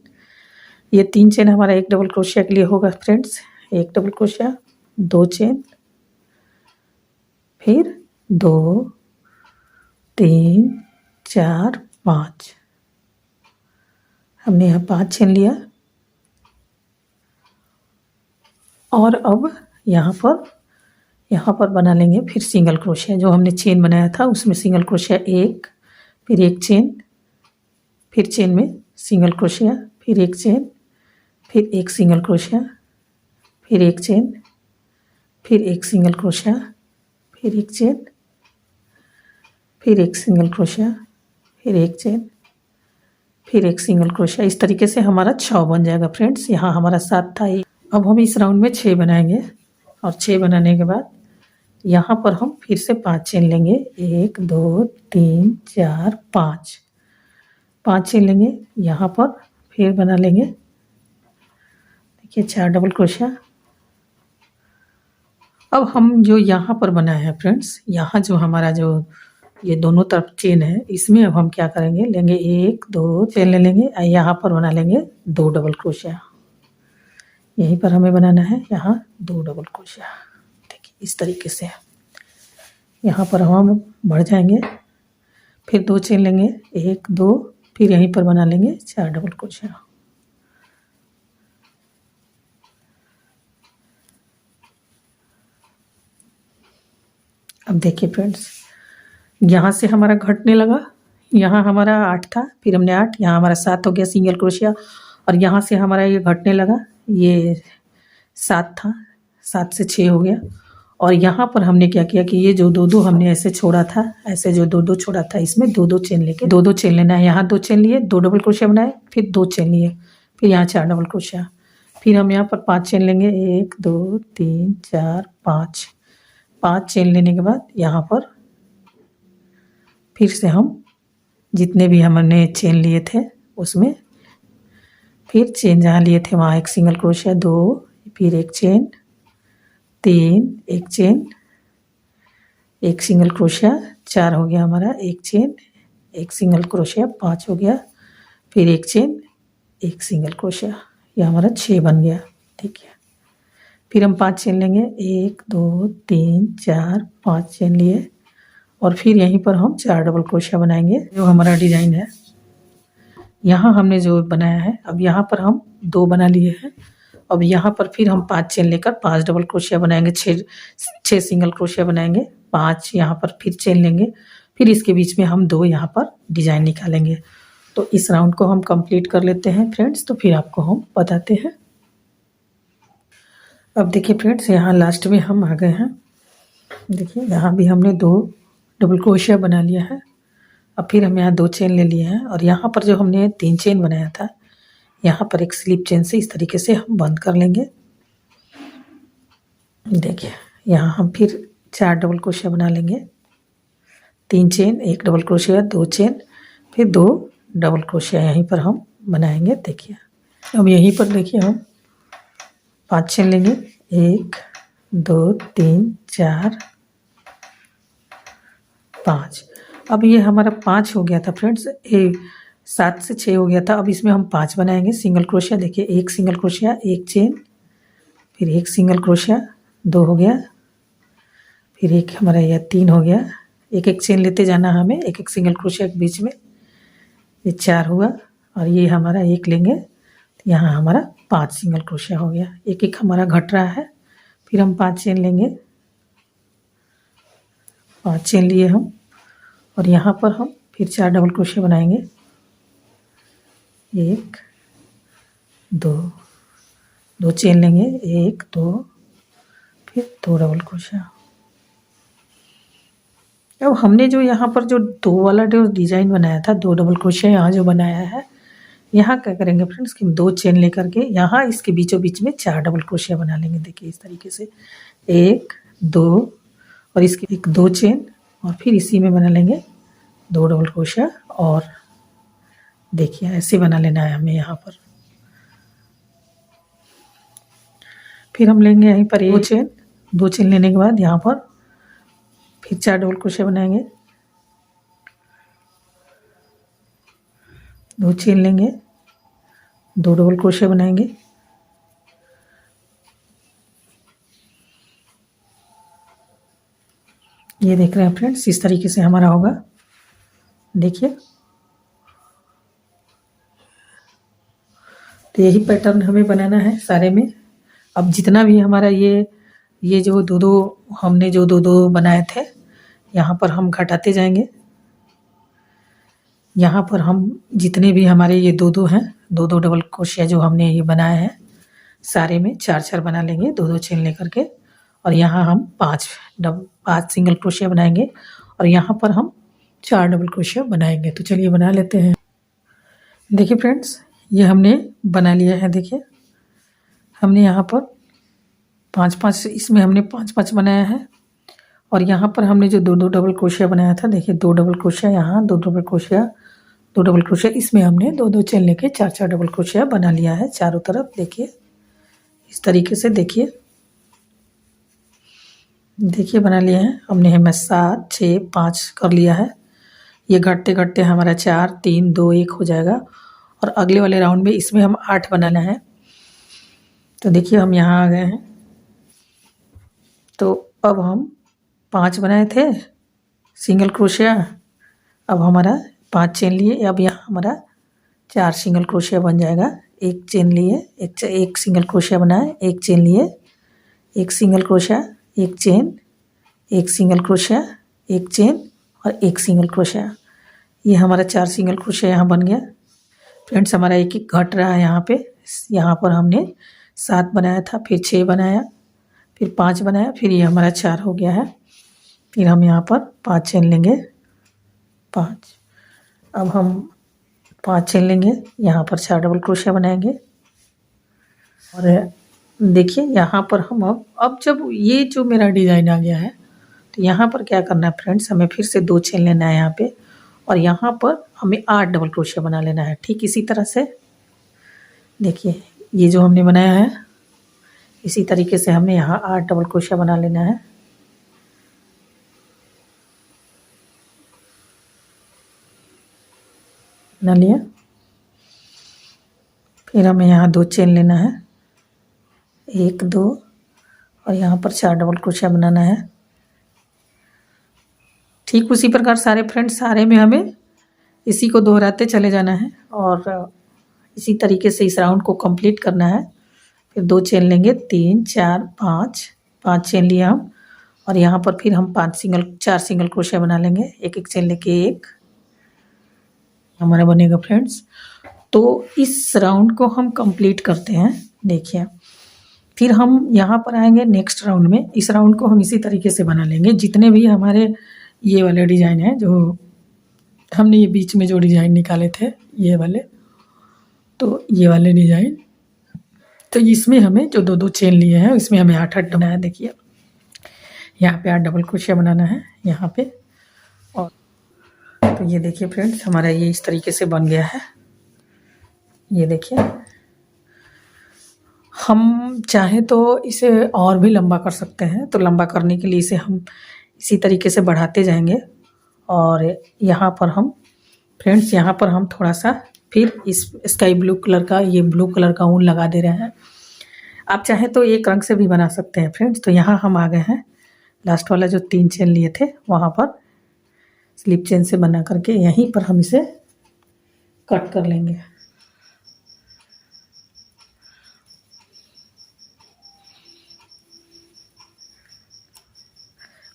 ये 3 चेन हमारा एक डबल क्रोशिया के लिए होगा फ्रेंड्स। 1 डबल क्रोशिया, 2 चेन, फिर 2 3 4 5। हमने यहाँ 5 चेन लिया और अब यहाँ पर बना लेंगे फिर सिंगल क्रोशिया। जो हमने चेन बनाया था उसमें सिंगल क्रोशिया 1, फिर 1 चेन, फिर चेन में सिंगल क्रोशिया, फिर 1 चेन, फिर 1 सिंगल क्रोशिया, फिर 1 चेन, फिर 1 सिंगल क्रोशिया, फिर 1 चेन, फिर 1 सिंगल क्रोशिया, फिर 1 चेन, फिर 1 सिंगल क्रोशिया। इस तरीके से हमारा 6 बन जाएगा फ्रेंड्स। यहाँ हमारा 7 था। अब हम इस राउंड में 6 बनाएंगे और 6 बनाने के बाद यहाँ पर हम फिर से 5 चेन लेंगे। 1 2 3 4 5 चेन लेंगे। यहाँ पर फिर बना लेंगे, देखिए 4 डबल क्रोशिया। अब हम जो यहाँ पर बनाए हैं फ्रेंड्स, यहाँ जो हमारा जो ये दोनों तरफ चेन है, इसमें अब हम क्या करेंगे, लेंगे 1 2 चेन ले लेंगे और यहाँ पर बना लेंगे 2 डबल क्रोशिया। यहीं पर हमें बनाना है यहाँ 2 डबल क्रोशिया। देखिए इस तरीके से यहाँ पर हम बढ़ जाएंगे, फिर 2 चेन लेंगे, 1 2, फिर यहीं पर बना लेंगे 4 डबल क्रोशिया। अब देखिए फ्रेंड्स, यहाँ से हमारा घटने लगा। यहाँ हमारा 8 था, फिर हमने 8, यहाँ हमारा 7 हो गया सिंगल क्रोशिया। और यहाँ से हमारा ये घटने लगा, ये 7 था, 7 से 6 हो गया। और यहाँ पर हमने क्या किया कि ये जो 2 हमने ऐसे छोड़ा था, ऐसे जो 2 छोड़ा था, इसमें 2 चेन लेके 2 चेन लेना है। यहाँ 2 चेन लिए, 2 डबल क्रोशिया बनाए, फिर 2 चेन लिए, फिर यहाँ 4 डबल क्रोशिया। फिर हम यहाँ पर 5 चेन लेंगे, 1 2 3 4 5 चेन लेने के बाद यहाँ पर फिर से हम जितने भी हमने चेन लिए थे उसमें फिर चेन जहाँ लिए थे वहाँ 1 सिंगल क्रोशिया, 2, फिर 1 चेन, 3 1 चेन, 1 सिंगल क्रोशिया, 4 हो गया हमारा, 1 चेन, 1 सिंगल क्रोशिया, 5 हो गया, फिर 1 चेन, 1 सिंगल क्रोशिया। यह हमारा 6 बन गया। ठीक है, फिर हम 5 चेन लेंगे, 1 2 3 4 5 चेन लिए और फिर यहीं पर हम 4 डबल क्रोशिया बनाएंगे। जो हमारा डिज़ाइन है यहाँ हमने जो बनाया है, अब यहाँ पर हम 2 बना लिए हैं। अब यहाँ पर फिर हम 5 चेन लेकर 5 डबल क्रोशिया बनाएंगे, 6 सिंगल क्रोशिया बनाएंगे, 5 यहाँ पर फिर चेन लेंगे, फिर इसके बीच में हम 2 यहाँ पर डिज़ाइन निकालेंगे। तो इस राउंड को हम कंप्लीट कर लेते हैं फ्रेंड्स, तो फिर आपको हम बताते हैं। अब देखिए फ्रेंड्स, यहाँ लास्ट में हम आ गए हैं। देखिए यहाँ भी हमने 2 डबल क्रोशिया बना लिया है। अब फिर हम यहाँ 2 चेन ले लिए हैं और यहाँ पर जो हमने 3 चेन बनाया था, यहाँ पर एक स्लिप चेन से इस तरीके से हम बंद कर लेंगे। देखिए यहाँ हम फिर 4 डबल क्रोशिया बना लेंगे, 3 चेन, 1 डबल क्रोशिया, 2 चेन, फिर 2 डबल क्रोशिया यहीं पर हम बनाएंगे। देखिए अब यहीं पर देखिए हम 5 चेन लेंगे, 1 2 3 4 5। अब ये हमारा 5 हो गया था फ्रेंड्स, 7 से 6 हो गया था। अब इसमें हम 5 बनाएंगे सिंगल क्रोशिया। देखिए 1 सिंगल क्रोशिया, 1 चेन, फिर 1 सिंगल क्रोशिया, 2 हो गया, फिर 1 हमारा यह 3 हो गया, 1 चेन लेते जाना हमें, 1 सिंगल क्रोशिया के बीच में, ये 4 हुआ और ये हमारा 1 लेंगे, यहाँ हमारा 5 सिंगल क्रोशिया हो गया। 1 हमारा घट रहा है, फिर हम 5 चेन लेंगे, 5 चेन लिए हम और यहाँ पर हम फिर 4 डबल क्रोशिया बनाएंगे, 1 2 चेन लेंगे, 1 2, फिर 2 डबल क्रोशिया। अब हमने जो यहाँ पर जो 2 वाला जो डिज़ाइन बनाया था, 2 डबल क्रोशिया यहाँ जो बनाया है, यहाँ क्या करेंगे फ्रेंड्स कि 2 चेन लेकर के यहाँ इसके बीचों बीच में 4 डबल क्रोशिया बना लेंगे। देखिए इस तरीके से 1 2 और इसके एक 2 चेन और फिर इसी में बना लेंगे 2 डबल क्रोशिया। और देखिए ऐसे बना लेना है हमें यहाँ पर। फिर हम लेंगे यहीं पर 2 चेन लेने के बाद यहाँ पर फिर 4 डबल क्रोशिया बनाएंगे। 2 चेन लेंगे, 2 डबल क्रोशिया बनाएंगे। ये देख रहे हैं फ्रेंड्स, इस तरीके से हमारा होगा। देखिए तो यही पैटर्न हमें बनाना है सारे में। अब जितना भी हमारा ये जो दो हमने जो दो बनाए थे, यहाँ पर हम घटाते जाएंगे। यहाँ पर हम जितने भी हमारे ये दो हैं, 2 डबल क्रोशिया जो हमने ये बनाए हैं, सारे में 4 बना लेंगे 2 चेन लेकर के। और यहाँ हम 5 सिंगल क्रोशिया बनाएंगे और यहाँ पर हम 4 डबल क्रोशिया बनाएंगे। तो चलिए बना लेते हैं। देखिए फ्रेंड्स, ये हमने बना लिया है। देखिए हमने यहाँ पर 5 इसमें हमने 5 बनाया है। और यहाँ पर हमने जो 2 डबल क्रोशिया बनाया था, देखिए 2 डबल क्रोशिया यहाँ, 2 डबल क्रोशिया, 2 डबल क्रोशिया, इसमें हमने 2 चेन लेके 4 डबल क्रोशिया बना लिया है चारों तरफ। देखिए इस तरीके से देखिए बना लिया है हमने। हमें 7 6 5 कर लिया है। ये घटते घटते हमारा 4 3 2 1 हो जाएगा। और अगले वाले राउंड में इसमें हम 8 बनाना है। तो देखिए हम यहाँ आ गए हैं। तो अब हम 5 बनाए थे सिंगल क्रोशिया, अब हमारा 5 चेन लिए। अब यहाँ हमारा 4 सिंगल क्रोशिया बन जाएगा। 1 चेन लिए, एक सिंगल क्रोशिया बनाए, 1 चेन लिए, 1 single crochet, 1 chain, 1 single crochet, 1 chain और 1 सिंगल क्रोशिया। ये हमारा 4 सिंगल क्रोशिया यहाँ बन गया। फ्रेंड्स हमारा एक घट रहा है यहाँ पे। यहाँ पर हमने 7 बनाया था, फिर 6 बनाया, फिर 5 बनाया, फिर ये हमारा 4 हो गया है। फिर हम यहाँ पर 5 चेन लेंगे, 5। अब हम 5 चेन लेंगे, यहाँ पर 4 डबल क्रोशिया बनाएंगे। और देखिए यहाँ पर हम अब जब ये जो मेरा डिज़ाइन आ गया है, तो यहाँ पर क्या करना है फ्रेंड्स, हमें फिर से 2 चेन लेना है यहाँ पे। और यहाँ पर हमें 8 डबल क्रोशिया बना लेना है। ठीक इसी तरह से देखिए ये जो हमने बनाया है, इसी तरीके से हमें यहाँ 8 डबल क्रोशिया बना लेना है। बना लिया। फिर हमें यहाँ 2 चेन लेना है, 1 2 और यहाँ पर 4 डबल क्रोशिया बनाना है। ठीक उसी प्रकार सारे फ्रेंड्स, सारे में हमें इसी को दोहराते चले जाना है और इसी तरीके से इस राउंड को कंप्लीट करना है। फिर 2 चेन लेंगे, 3 4 5 चेन लिया हम। और यहाँ पर फिर हम 4 सिंगल क्रोशिया बना लेंगे, एक चेन लेके 1 हमारा बनेगा फ्रेंड्स। तो इस राउंड को हम कंप्लीट करते हैं। देखिए फिर हम यहाँ पर आएंगे नेक्स्ट राउंड में। इस राउंड को हम इसी तरीके से बना लेंगे। जितने भी हमारे ये वाले डिज़ाइन हैं, जो हमने ये बीच में जो डिज़ाइन निकाले थे ये वाले, तो ये वाले डिज़ाइन, तो इसमें हमें जो 2 चेन लिए हैं इसमें हमें 8 बनाया। देखिए यहाँ पे 8 डबल क्रोशिया बनाना है यहाँ पे। और तो ये देखिए फ्रेंड्स, हमारा ये इस तरीके से बन गया है। ये देखिए, हम चाहें तो इसे और भी लंबा कर सकते हैं। तो लंबा करने के लिए इसे हम इसी तरीके से बढ़ाते जाएंगे। और यहाँ पर हम फ्रेंड्स, यहाँ पर हम थोड़ा सा फिर इस स्काई ब्लू कलर का, ये ब्लू कलर का ऊन लगा दे रहे हैं। आप चाहें तो एक रंग से भी बना सकते हैं फ्रेंड्स। तो यहाँ हम आ गए हैं लास्ट वाला जो 3 चेन लिए थे, वहाँ पर स्लिप चेन से बना करके यहीं पर हम इसे कट कर लेंगे।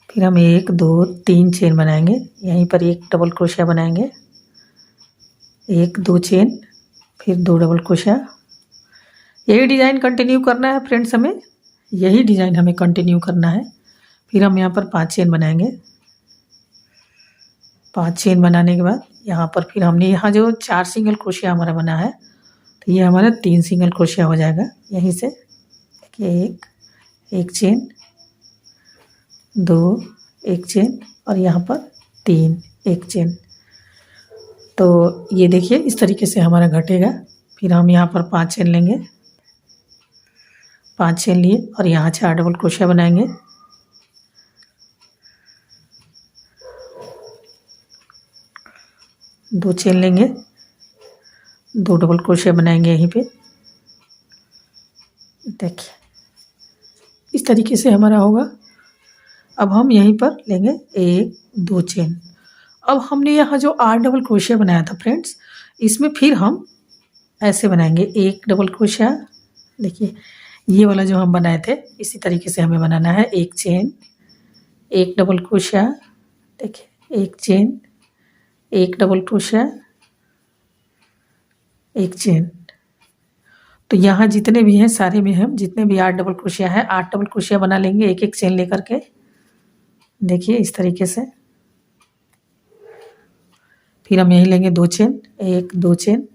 फिर हम 1 2 3 चेन बनाएंगे, यहीं पर 1 डबल क्रोशिया बनाएंगे, 1 2 चेन, फिर 2 डबल क्रोशिया। यही डिज़ाइन कंटिन्यू करना है फ्रेंड्स, हमें यही डिज़ाइन हमें कंटिन्यू करना है। फिर हम यहाँ पर 5 चेन बनाएंगे। 5 चेन बनाने के बाद यहाँ पर फिर हमने यहाँ जो 4 सिंगल क्रोशिया हमारा बना है, ये हमारा 3 सिंगल क्रोशिया हो जाएगा यहीं से। देखिए एक चेन, 2 एक चेन और यहाँ पर 3 एक चेन। तो ये देखिए इस तरीके से हमारा घटेगा। फिर हम यहाँ पर 5 चेन लेंगे, 5 चेन लिए और यहाँ 4 डबल क्रोशिया बनाएंगे। दो चेन लेंगे, 2 डबल क्रोशिया बनाएंगे यहीं पे। देखिए इस तरीके से हमारा होगा। अब हम यहीं पर लेंगे 1 2 चेन। अब हमने यहाँ जो 8 डबल क्रोशिया बनाया था फ्रेंड्स, इसमें फिर हम ऐसे बनाएंगे 1 डबल क्रोशिया। देखिए ये वाला जो हम बनाए थे इसी तरीके से हमें बनाना है। 1 चेन, 1 डबल क्रोशिया। देखिए 1 चेन, 1 डबल क्रोशिया, 1 चेन। तो यहाँ जितने भी हैं सारे में हम जितने भी 8 डबल क्रोशिया है 8 डबल क्रोशिया बना लेंगे एक एक चेन लेकर के। देखिए इस तरीके से। फिर हम यहीं लेंगे 2 चेन, 1 2 चेन।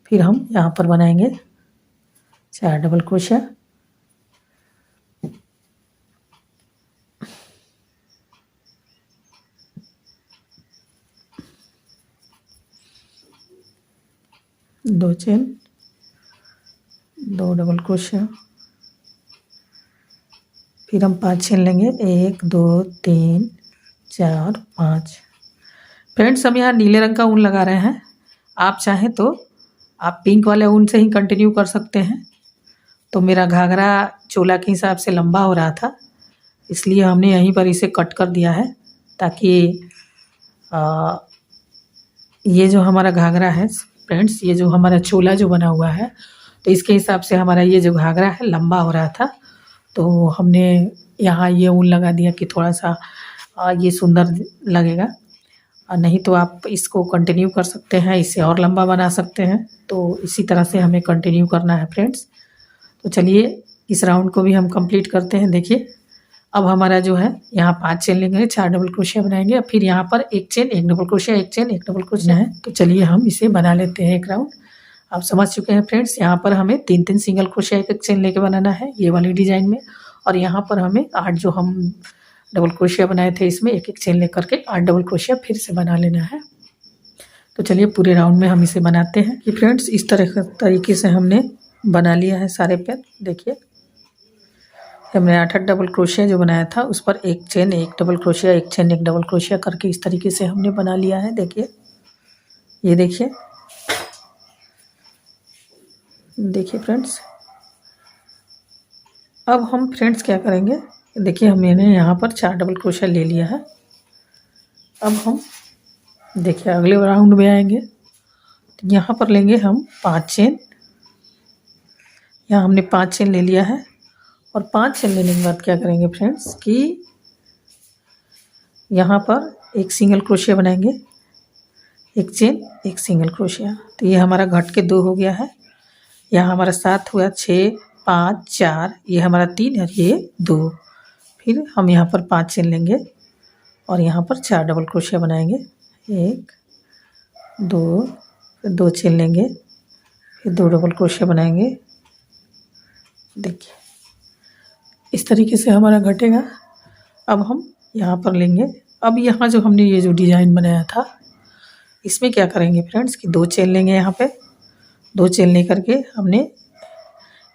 फिर हम यहाँ पर बनाएंगे 4 डबल क्रोशिया। दो चेन, 2 डबल क्रोशिया। फिर हम 5 चेन लेंगे, 1 2 3 4 5। फ्रेंड्स हम यहाँ नीले रंग का ऊन लगा रहे हैं। आप चाहें तो आप पिंक वाले ऊन से ही कंटिन्यू कर सकते हैं। तो मेरा घाघरा चोला के हिसाब से लंबा हो रहा था, इसलिए हमने यहीं पर इसे कट कर दिया है ताकि ये जो हमारा घाघरा है फ्रेंड्स, ये जो हमारा चोला जो बना हुआ है, तो इसके हिसाब से हमारा ये जो घाघरा है लंबा हो रहा था। तो हमने यहाँ ये ऊन लगा दिया कि थोड़ा सा ये सुंदर लगेगा। नहीं तो आप इसको कंटिन्यू कर सकते हैं, इससे और लंबा बना सकते हैं। तो इसी तरह से हमें कंटिन्यू करना है फ्रेंड्स। तो चलिए इस राउंड को भी हम कंप्लीट करते हैं। देखिए अब हमारा जो है यहाँ 5 चेन लेंगे, 4 डबल क्रोशिया बनाएंगे। फिर यहाँ पर 1 chain, 1 double crochet, 1 chain, 1 double crochet है। तो चलिए हम इसे बना लेते हैं एक राउंड। आप समझ चुके हैं फ्रेंड्स, यहाँ पर हमें 3 सिंगल क्रोशिया 1 चेन लेके बनाना है ये वाली डिजाइन में। और यहाँ पर हमें 8 जो हम डबल क्रोशिया बनाए थे इसमें 1 चेन लेकर के 8 डबल क्रोशिया फिर से बना लेना है। तो चलिए पूरे राउंड में हम इसे बनाते हैं कि फ्रेंड्स इस तरीके से हमने बना लिया है सारे पेन। देखिए हमने 8 डबल क्रोशिया जो बनाया था उस पर 1 chain, 1 double crochet, 1 chain, 1 double crochet करके इस तरीके से हमने बना लिया है। देखिए ये देखिए फ्रेंड्स। अब हम फ्रेंड्स क्या करेंगे, देखिए हमने यहाँ पर 4 डबल क्रोशिया ले लिया है। अब हम देखिए अगले राउंड में आएंगे तो यहाँ पर लेंगे हम 5 चेन। यहाँ हमने 5 चेन ले लिया है और 5 चेन लेने के बाद क्या करेंगे फ्रेंड्स कि यहाँ पर 1 सिंगल क्रोशिया बनाएंगे, 1 चेन, 1 सिंगल क्रोशिया। तो ये हमारा घट के 2 हो गया है। यहाँ हमारा 7 हुआ, 6 5 4, ये हमारा 3 और ये 2। फिर हम यहाँ पर 5 चेन लेंगे और यहाँ पर 4 डबल क्रोशिया बनाएंगे, 1 2, फिर 2 चेन लेंगे, फिर 2 डबल क्रोशिया बनाएंगे। देखिए इस तरीके से हमारा घटेगा। अब हम यहाँ पर लेंगे, अब यहाँ जो हमने ये जो डिज़ाइन बनाया था इसमें क्या करेंगे फ्रेंड्स कि 2 चेन लेंगे। यहाँ पे 2 चेन लेकर के हमने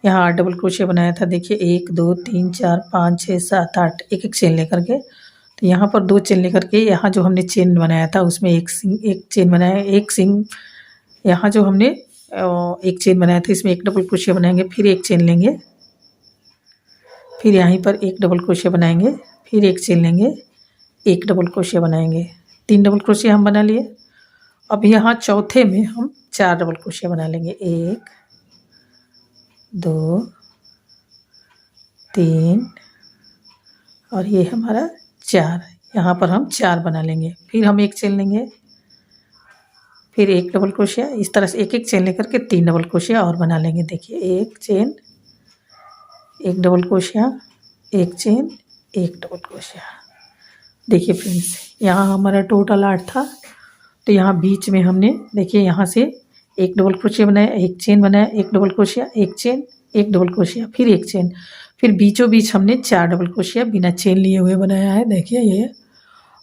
यहाँ 8 डबल क्रोशिया बनाया था। देखिए 1 2 3 4 5 6 7 8, एक एक चेन लेकर के। तो यहाँ पर 2 चेन लेकर के यहाँ जो हमने चेन बनाया था उसमें एक चेन बनाया, एक सिंग यहाँ जो हमने 1 चेन बनाया था इसमें 1 डबल क्रोशिया बनाएंगे, फिर 1 चेन लेंगे, फिर यहीं पर 1 डबल क्रोशिया बनाएंगे, फिर 1 चेन लेंगे, 1 डबल क्रोशिया बनाएंगे। 3 डबल क्रोशिया हम बना लिए। अब यहाँ चौथे में हम 4 डबल क्रोशिया बना लेंगे, 1 2 3 और ये हमारा 4। यहाँ पर हम 4 बना लेंगे। फिर हम 1 चेन लेंगे, फिर 1 डबल क्रोशिया। इस तरह से एक एक चेन लेकर के 3 डबल क्रोशिया और बना लेंगे। देखिए 1 chain, 1 double crochet, 1 chain, 1 double crochet. देखिए फ्रेंड्स यहाँ हमारा टोटल 8 था। तो यहाँ बीच में हमने देखिए यहाँ से एक डबल क्रोशिया बनाया, एक चेन बनाया, एक डबल क्रोशिया, एक चेन, एक डबल क्रोशिया, फिर एक चेन, फिर बीचों बीच हमने 4 डबल क्रोशिया बिना चेन लिए हुए बनाया है, देखिए ये।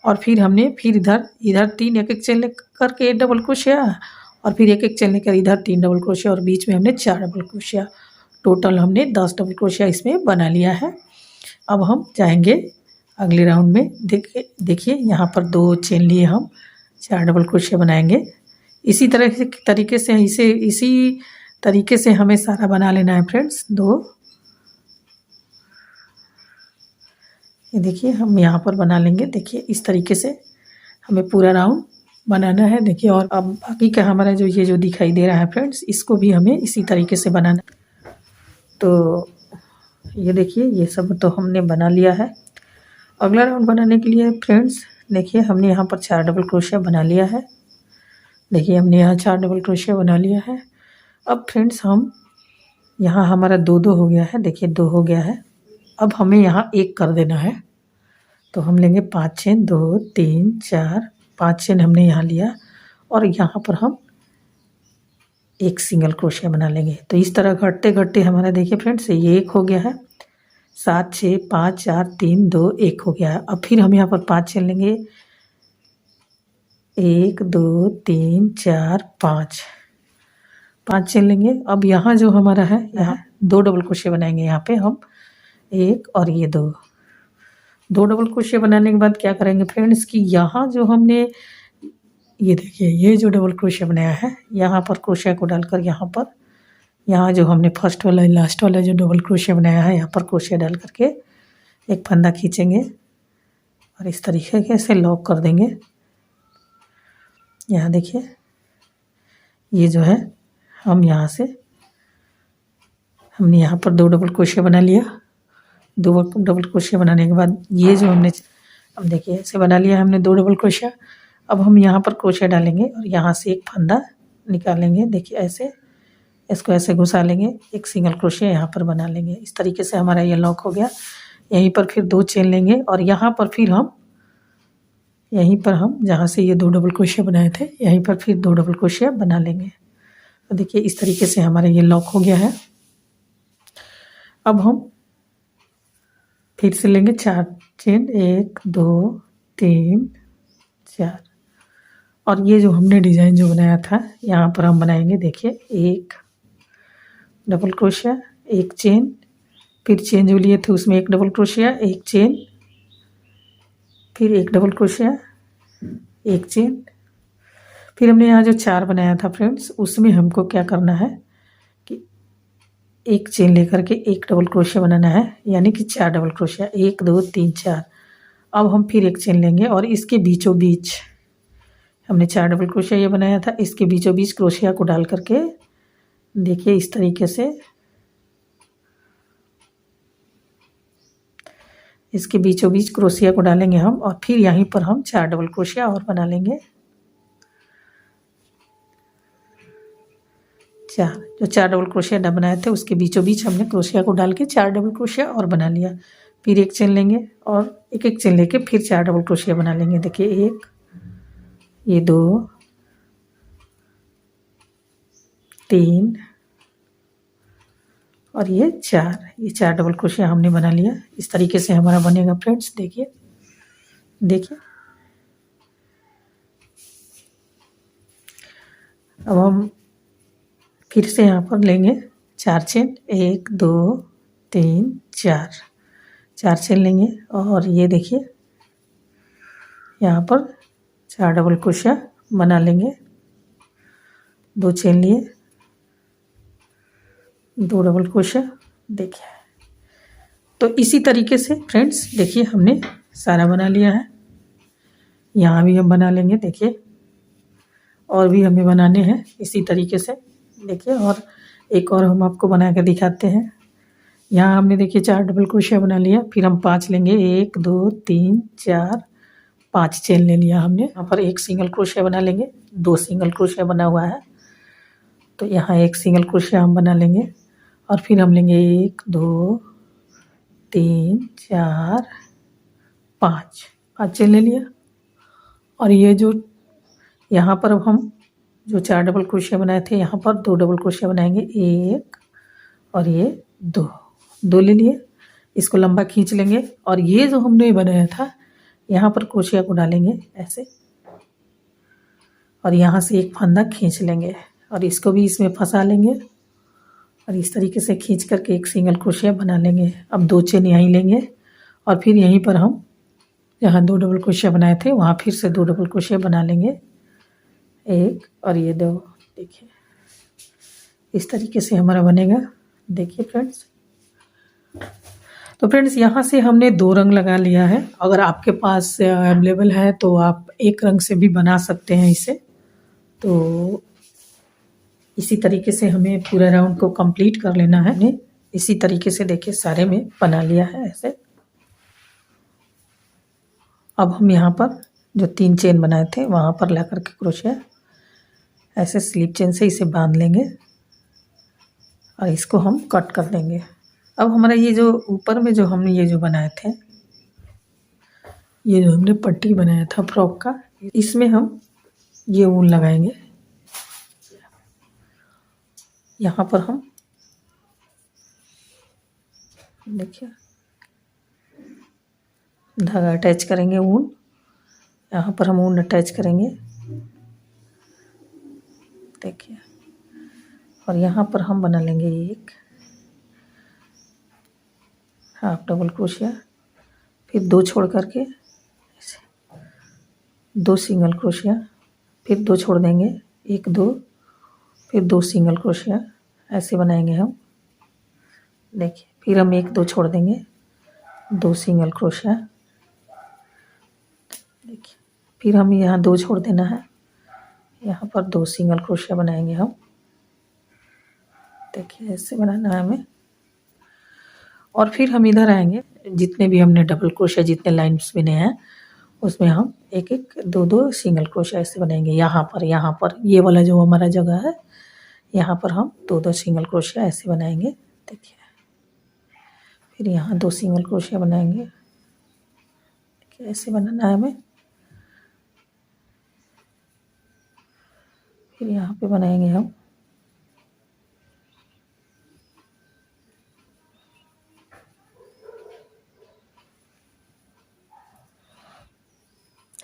और फिर हमने फिर इधर इधर 3 एक-एक चेन लेकर के डबल क्रोशिया, और फिर एक-एक चेन लेकर इधर 3 डबल क्रोशिया, और बीच में हमने 4 डबल क्रोशिया। टोटल हमने 10 डबल क्रोशिया इसमें बना लिया है। अब हम जाएंगे अगले राउंड में। देखिए यहाँ पर 2 चेन लिए हम 4 डबल क्रोशिया बनाएंगे। इसी तरीके से इसी तरीके से हमें सारा बना लेना है फ्रेंड्स। 2 ये देखिए हम यहाँ पर बना लेंगे। देखिए इस तरीके से हमें पूरा राउंड बनाना है। देखिए और अब बाकी का हमारा ये जो दिखाई दे रहा है फ्रेंड्स, इसको भी हमें इसी तरीके से बनाना। तो ये देखिए ये सब तो हमने बना लिया है। अगला राउंड बनाने के लिए फ्रेंड्स देखिए हमने यहाँ पर 4 डबल क्रोशिया बना लिया है। देखिए हमने यहाँ 4 डबल क्रोशिया बना लिया है। अब फ्रेंड्स हम यहाँ हमारा 2-2 हो गया है। देखिए 2 हो गया है। अब हमें यहाँ 1 कर देना है। तो हम लेंगे 5 चेन, 2 3 4 5 चेन हमने यहाँ लिया, और यहाँ पर हम एक सिंगल क्रोशिया बना लेंगे। तो इस तरह घटते घटते हमारा देखिए फ्रेंड्स ये 1 हो गया है। 7 6 5 4 3 2 1 हो गया है। अब फिर हम यहाँ पर 5 चेन लेंगे। 1 2 3 4 5 चेन लेंगे। अब यहाँ जो हमारा है यहाँ 2 डबल क्रोशिया बनाएंगे। यहाँ पे हम 1 और ये 2 डबल क्रोशिया बनाने के बाद क्या करेंगे फ्रेंड्स कि यहाँ जो हमने ये देखिए ये जो डबल क्रोशिया बनाया है, यहाँ पर क्रोशिया को डालकर यहाँ जो हमने फर्स्ट वाला लास्ट वाला जो डबल क्रोशिया बनाया है, यहाँ पर क्रोशिया डाल करके एक फंदा खींचेंगे और इस तरीके से लॉक कर देंगे। यहाँ देखिए ये जो है हम यहाँ से हमने यहाँ पर 2 डबल क्रोशिया बना लिया। 2 डबल क्रोशिया बनाने के बाद ये जो हमने अब देखिए ऐसे बना लिया हमने 2 डबल क्रोशिया। अब हम यहाँ पर क्रोशिया डालेंगे और यहाँ से एक फंदा निकालेंगे। देखिए ऐसे इसको ऐसे घुसा लेंगे, एक सिंगल क्रोशिया यहाँ पर बना लेंगे। इस तरीके से हमारा ये लॉक हो गया। यहीं पर फिर 2 चेन लेंगे और यहाँ पर फिर हम यहीं पर हम जहाँ से ये 2 डबल क्रोशिया बनाए थे यहीं पर फिर 2 डबल क्रोशिया बना लेंगे। तो देखिए इस तरीके से हमारा ये लॉक हो गया है। अब हम फिर से लेंगे 4 चेन, 1 2 3 4, और ये जो हमने डिज़ाइन जो बनाया था यहाँ पर हम बनाएंगे। देखिए 1 डबल क्रोशिया, 1 चेन, फिर चेन जो लिए थे उसमें 1 डबल क्रोशिया, 1 चेन, फिर 1 डबल क्रोशिया, 1 चेन, फिर हमने यहाँ जो 4 बनाया था फ्रेंड्स उसमें हमको क्या करना है कि 1 चेन लेकर के 1 डबल क्रोशिया बनाना है, यानी कि 4 डबल क्रोशिया, 1 2 3 4। अब हम फिर 1 चेन लेंगे और इसके बीचों बीच हमने 4 डबल क्रोशिया ये बनाया था, इसके बीचों बीच क्रोशिया को डाल करके देखिए इस तरीके से इसके बीचों बीच क्रोशिया को डालेंगे हम, और फिर यहीं पर हम 4 डबल क्रोशिया और बना लेंगे। 4 जो 4 डबल क्रोशिया बनाए थे उसके बीचों बीच हमने क्रोशिया को डाल के 4 डबल क्रोशिया और बना लिया। फिर 1 चेन लेंगे और एक चेन लेके फिर 4 डबल क्रोशिया बना लेंगे। देखिए 1, ये 2 3 और ये 4 डबल क्रोशिया हमने बना लिया। इस तरीके से हमारा बनेगा फ्रेंड्स। देखिए अब हम फिर से यहाँ पर लेंगे 4 चेन, 1 2 3 4 चेन लेंगे और ये देखिए यहाँ पर 4 डबल क्रोशिया बना लेंगे। 2 चेन लिए, 2 डबल क्रोशिया। देखिए तो इसी तरीके से फ्रेंड्स देखिए हमने सारा बना लिया है। यहाँ भी हम बना लेंगे। देखिए और भी हमें बनाने हैं इसी तरीके से। देखिए और एक और हम आपको बना कर दिखाते हैं। यहाँ हमने देखिए 4 डबल क्रोशिया बना लिया, फिर हम 5 लेंगे, 1 2 3 4 5 चेन ले लिया हमने। यहाँ पर 1 सिंगल क्रोशिया बना लेंगे, 2 सिंगल क्रोशिया बना हुआ है तो यहाँ 1 सिंगल क्रोशिया हम बना लेंगे और फिर हम लेंगे 1 2 3 4 5 चेन ले लिया। और ये जो यहाँ पर अब हम जो 4 डबल क्रोशिया बनाए थे यहाँ पर 2 डबल क्रोशिया बनाएंगे, 1 और ये 2 ले लिए। इसको लंबा खींच लेंगे और ये जो हमने बनाया था यहाँ पर क्रोशिया को डालेंगे ऐसे, और यहाँ से एक फंदा खींच लेंगे और इसको भी इसमें फंसा लेंगे और इस तरीके से खींच करके एक सिंगल क्रोशिया बना लेंगे। अब 2 चेन यहीं लेंगे और फिर यहीं पर हम जहाँ 2 डबल क्रोशिया बनाए थे वहाँ फिर से 2 डबल क्रोशिया बना लेंगे, 1 और ये 2। देखिए इस तरीके से हमारा बनेगा। देखिए फ्रेंड्स, तो फ्रेंड्स यहाँ से हमने 2 रंग लगा लिया है। अगर आपके पास अवेलेबल है तो आप एक रंग से भी बना सकते हैं इसे। तो इसी तरीके से हमें पूरा राउंड को कंप्लीट कर लेना है। हमने इसी तरीके से देखिए सारे में बना लिया है ऐसे। अब हम यहाँ पर जो 3 चेन बनाए थे वहाँ पर ला करके क्रोशिया ऐसे स्लिप चेन से इसे बांध लेंगे और इसको हम कट कर देंगे। अब हमारा ये जो ऊपर में जो हमने ये जो बनाए थे, ये जो हमने पट्टी बनाया था फ्रॉक का, इसमें हम ये ऊन लगाएंगे। यहाँ पर हम देखिए धागा अटैच करेंगे, ऊन यहाँ पर हम ऊन अटैच करेंगे देखिए, और यहाँ पर हम बना लेंगे एक हाफ डबल क्रोशिया, फिर 2 छोड़ करके 2 सिंगल क्रोशिया, फिर 2 छोड़ देंगे, 1 2, फिर 2 सिंगल क्रोशिया ऐसे बनाएंगे हम। देखिए फिर हम 1 2 छोड़ देंगे, 2 सिंगल क्रोशिया। देखिए फिर हम यहाँ 2 छोड़ देना है, यहाँ पर 2 सिंगल क्रोशिया बनाएंगे हम। देखिए ऐसे बनाना है हमें। और फिर हम इधर आएंगे, जितने भी हमने डबल क्रोशिया जितने लाइन्स बने हैं उसमें हम 1 1 2 2 सिंगल क्रोशिया ऐसे बनाएंगे। यहाँ पर ये वाला जो हमारा जगह है यहाँ पर हम 2 2 सिंगल क्रोशिया ऐसे बनाएंगे। देखिए फिर यहाँ 2 सिंगल क्रोशिया बनाएंगे। देखिए ऐसे बनाना है हमें। फिर यहाँ पे बनाएंगे हम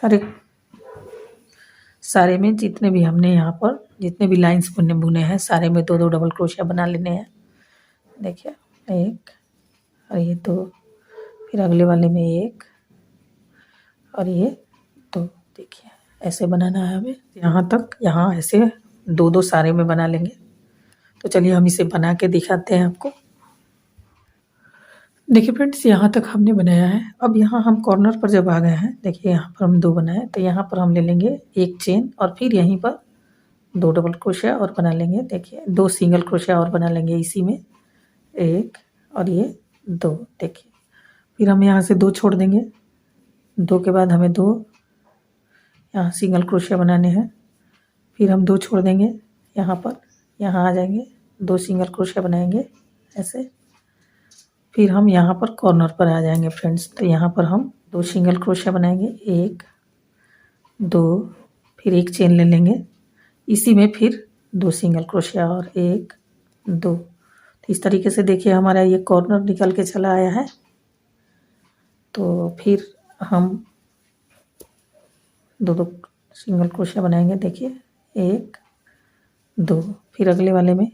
हर एक सारे में जितने भी हमने यहाँ पर जितने भी लाइंस बुने हैं सारे में 2 2 डबल क्रोशिया बना लेने हैं। देखिए 1 और ये 2, फिर अगले वाले में 1 और ये 2। देखिए ऐसे बनाना है हमें यहाँ तक, यहाँ ऐसे 2 2 सारे में बना लेंगे। तो चलिए हम इसे बना के दिखाते हैं आपको। देखिए फ्रेंड्स यहाँ तक हमने बनाया है। अब यहाँ हम कॉर्नर पर जब आ गए हैं, देखिए यहाँ पर हम 2 बनाए, तो यहाँ पर हम ले लेंगे 1 चेन और फिर यहीं पर 2 डबल क्रोशिया और बना लेंगे। देखिए 2 सिंगल क्रोशिया और बना लेंगे इसी में, 1 और ये 2। देखिए फिर हम यहाँ से 2 छोड़ देंगे, 2 के बाद हमें 2 यहाँ सिंगल क्रोशिया बनाने हैं। फिर हम 2 छोड़ देंगे, यहाँ पर यहाँ आ जाएंगे, 2 सिंगल क्रोशिया बनाएंगे ऐसे। फिर हम यहाँ पर कॉर्नर पर आ जाएंगे फ्रेंड्स, तो यहाँ पर हम 2 सिंगल क्रोशिया बनाएंगे, 1 2, फिर 1 चेन ले लेंगे, इसी में फिर 2 सिंगल क्रोशिया और 1 2। तो इस तरीके से देखिए हमारा ये कॉर्नर निकल के चला आया है। तो फिर हम 2 2 सिंगल क्रोशिया बनाएंगे। देखिए 1 2, फिर अगले वाले में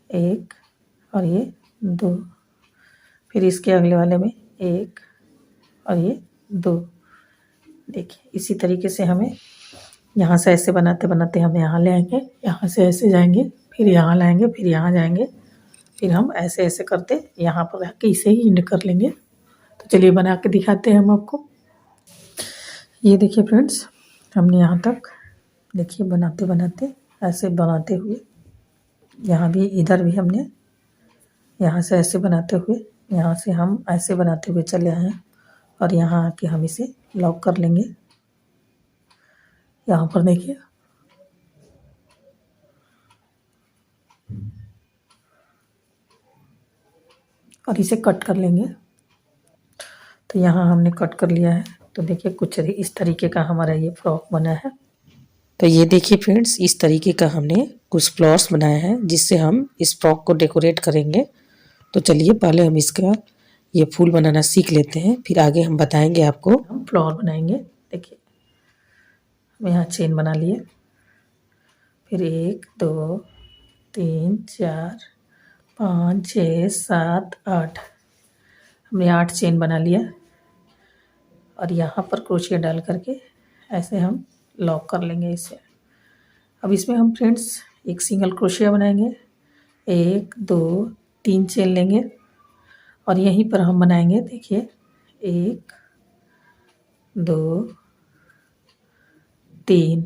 1 और ये 2, फिर इसके अगले वाले में 1 और ये 2। देखिए इसी तरीके से हमें यहाँ से ऐसे बनाते बनाते हम यहाँ ले आएंगे, यहाँ से ऐसे जाएंगे, फिर यहाँ लाएंगे, फिर यहाँ जाएंगे, फिर हम ऐसे ऐसे करते यहाँ पर आके इसे ही इंड कर लेंगे। तो चलिए बना के दिखाते हैं हम आपको। ये देखिए फ्रेंड्स हमने यहाँ तक देखिए बनाते बनाते ऐसे बनाते हुए यहाँ भी इधर भी हमने यहाँ से ऐसे बनाते हुए यहाँ से हम ऐसे बनाते हुए चले आए हैं और यहाँ आके हम इसे लॉक कर लेंगे। यहाँ पर देखिए और इसे कट कर लेंगे। तो यहाँ हमने कट कर लिया है। तो देखिए कुछ इस तरीके का हमारा ये फ्रॉक बना है। तो ये देखिए फ्रेंड्स, इस तरीके का हमने कुछ फ्लावर्स बनाए हैं जिससे हम इस फ्रॉक को डेकोरेट करेंगे। तो चलिए पहले हम इसका ये फूल बनाना सीख लेते हैं, फिर आगे हम बताएंगे आपको। हम फ्लावर बनाएंगे। देखिए हम यहाँ चेन बना लिए, फिर 1 2 3 4 5 6 7 8, हमने 8 चेन बना लिया और यहाँ पर क्रोशिया डाल करके ऐसे हम लॉक कर लेंगे इसे। अब इसमें हम फ्रेंड्स एक सिंगल क्रोशिया बनाएंगे, 1 2 3 चेन लेंगे और यहीं पर हम बनाएंगे। देखिए 1 2 3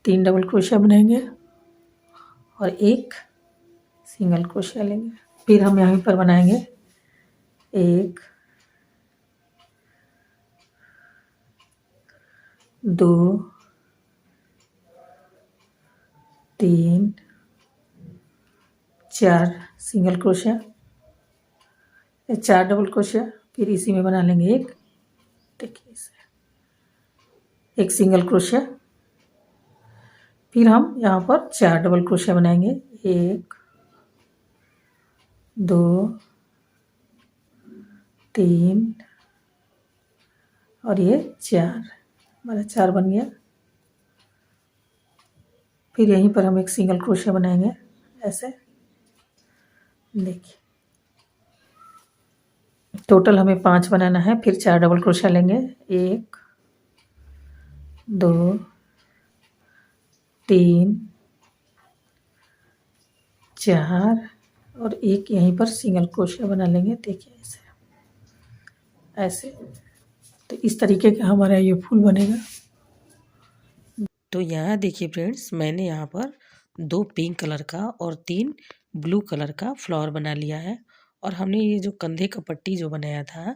3 डबल क्रोशिया बनाएंगे और एक सिंगल क्रोशिया लेंगे। फिर हम यहीं पर बनाएंगे 1 2 3 4 सिंगल क्रोशिया, 4 डबल क्रोशिया, फिर इसी में बना लेंगे एक, देखिए इसे एक सिंगल क्रोशिया, फिर हम यहाँ पर 4 डबल क्रोशिया बनाएंगे, 1 2 3 और ये 4, हमारा 4 बन गया। फिर यहीं पर हम एक सिंगल क्रोशिया बनाएंगे ऐसे। देखिए टोटल हमें 5 बनाना है। फिर 4 डबल क्रोशिया लेंगे, 1 2 3 4 और एक यहीं पर सिंगल क्रोशिया बना लेंगे। देखिए ऐसे तो इस तरीके का हमारा ये फूल बनेगा। तो यहाँ देखिए फ्रेंड्स, मैंने यहाँ पर 2 पिंक कलर का और 3 ब्लू कलर का फ्लावर बना लिया है और हमने ये जो कंधे का पट्टी जो बनाया था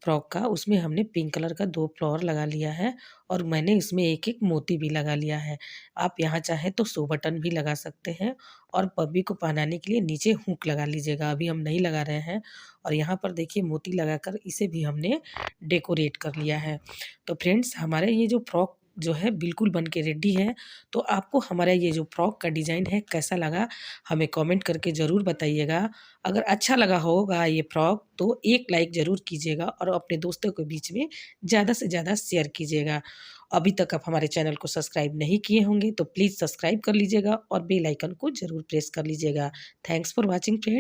फ्रॉक का, उसमें हमने पिंक कलर का 2 फ्लावर लगा लिया है और मैंने इसमें एक एक मोती भी लगा लिया है। आप यहाँ चाहें तो शो बटन भी लगा सकते हैं और पब्बी को पहनाने के लिए नीचे हुक लगा लीजिएगा। अभी हम नहीं लगा रहे हैं और यहाँ पर देखिए मोती लगाकर इसे भी हमने डेकोरेट कर लिया है। तो फ्रेंड्स हमारे ये जो फ्रॉक जो है बिल्कुल बन के रेडी है। तो आपको हमारा ये जो फ्रॉक का डिज़ाइन है कैसा लगा, हमें कमेंट करके ज़रूर बताइएगा। अगर अच्छा लगा होगा ये फ्रॉक तो एक लाइक ज़रूर कीजिएगा और अपने दोस्तों के बीच में ज़्यादा से ज़्यादा शेयर कीजिएगा। अभी तक आप हमारे चैनल को सब्सक्राइब नहीं किए होंगे तो प्लीज़ सब्सक्राइब कर लीजिएगा और बेल आइकन को ज़रूर प्रेस कर लीजिएगा। Thanks for watching friends.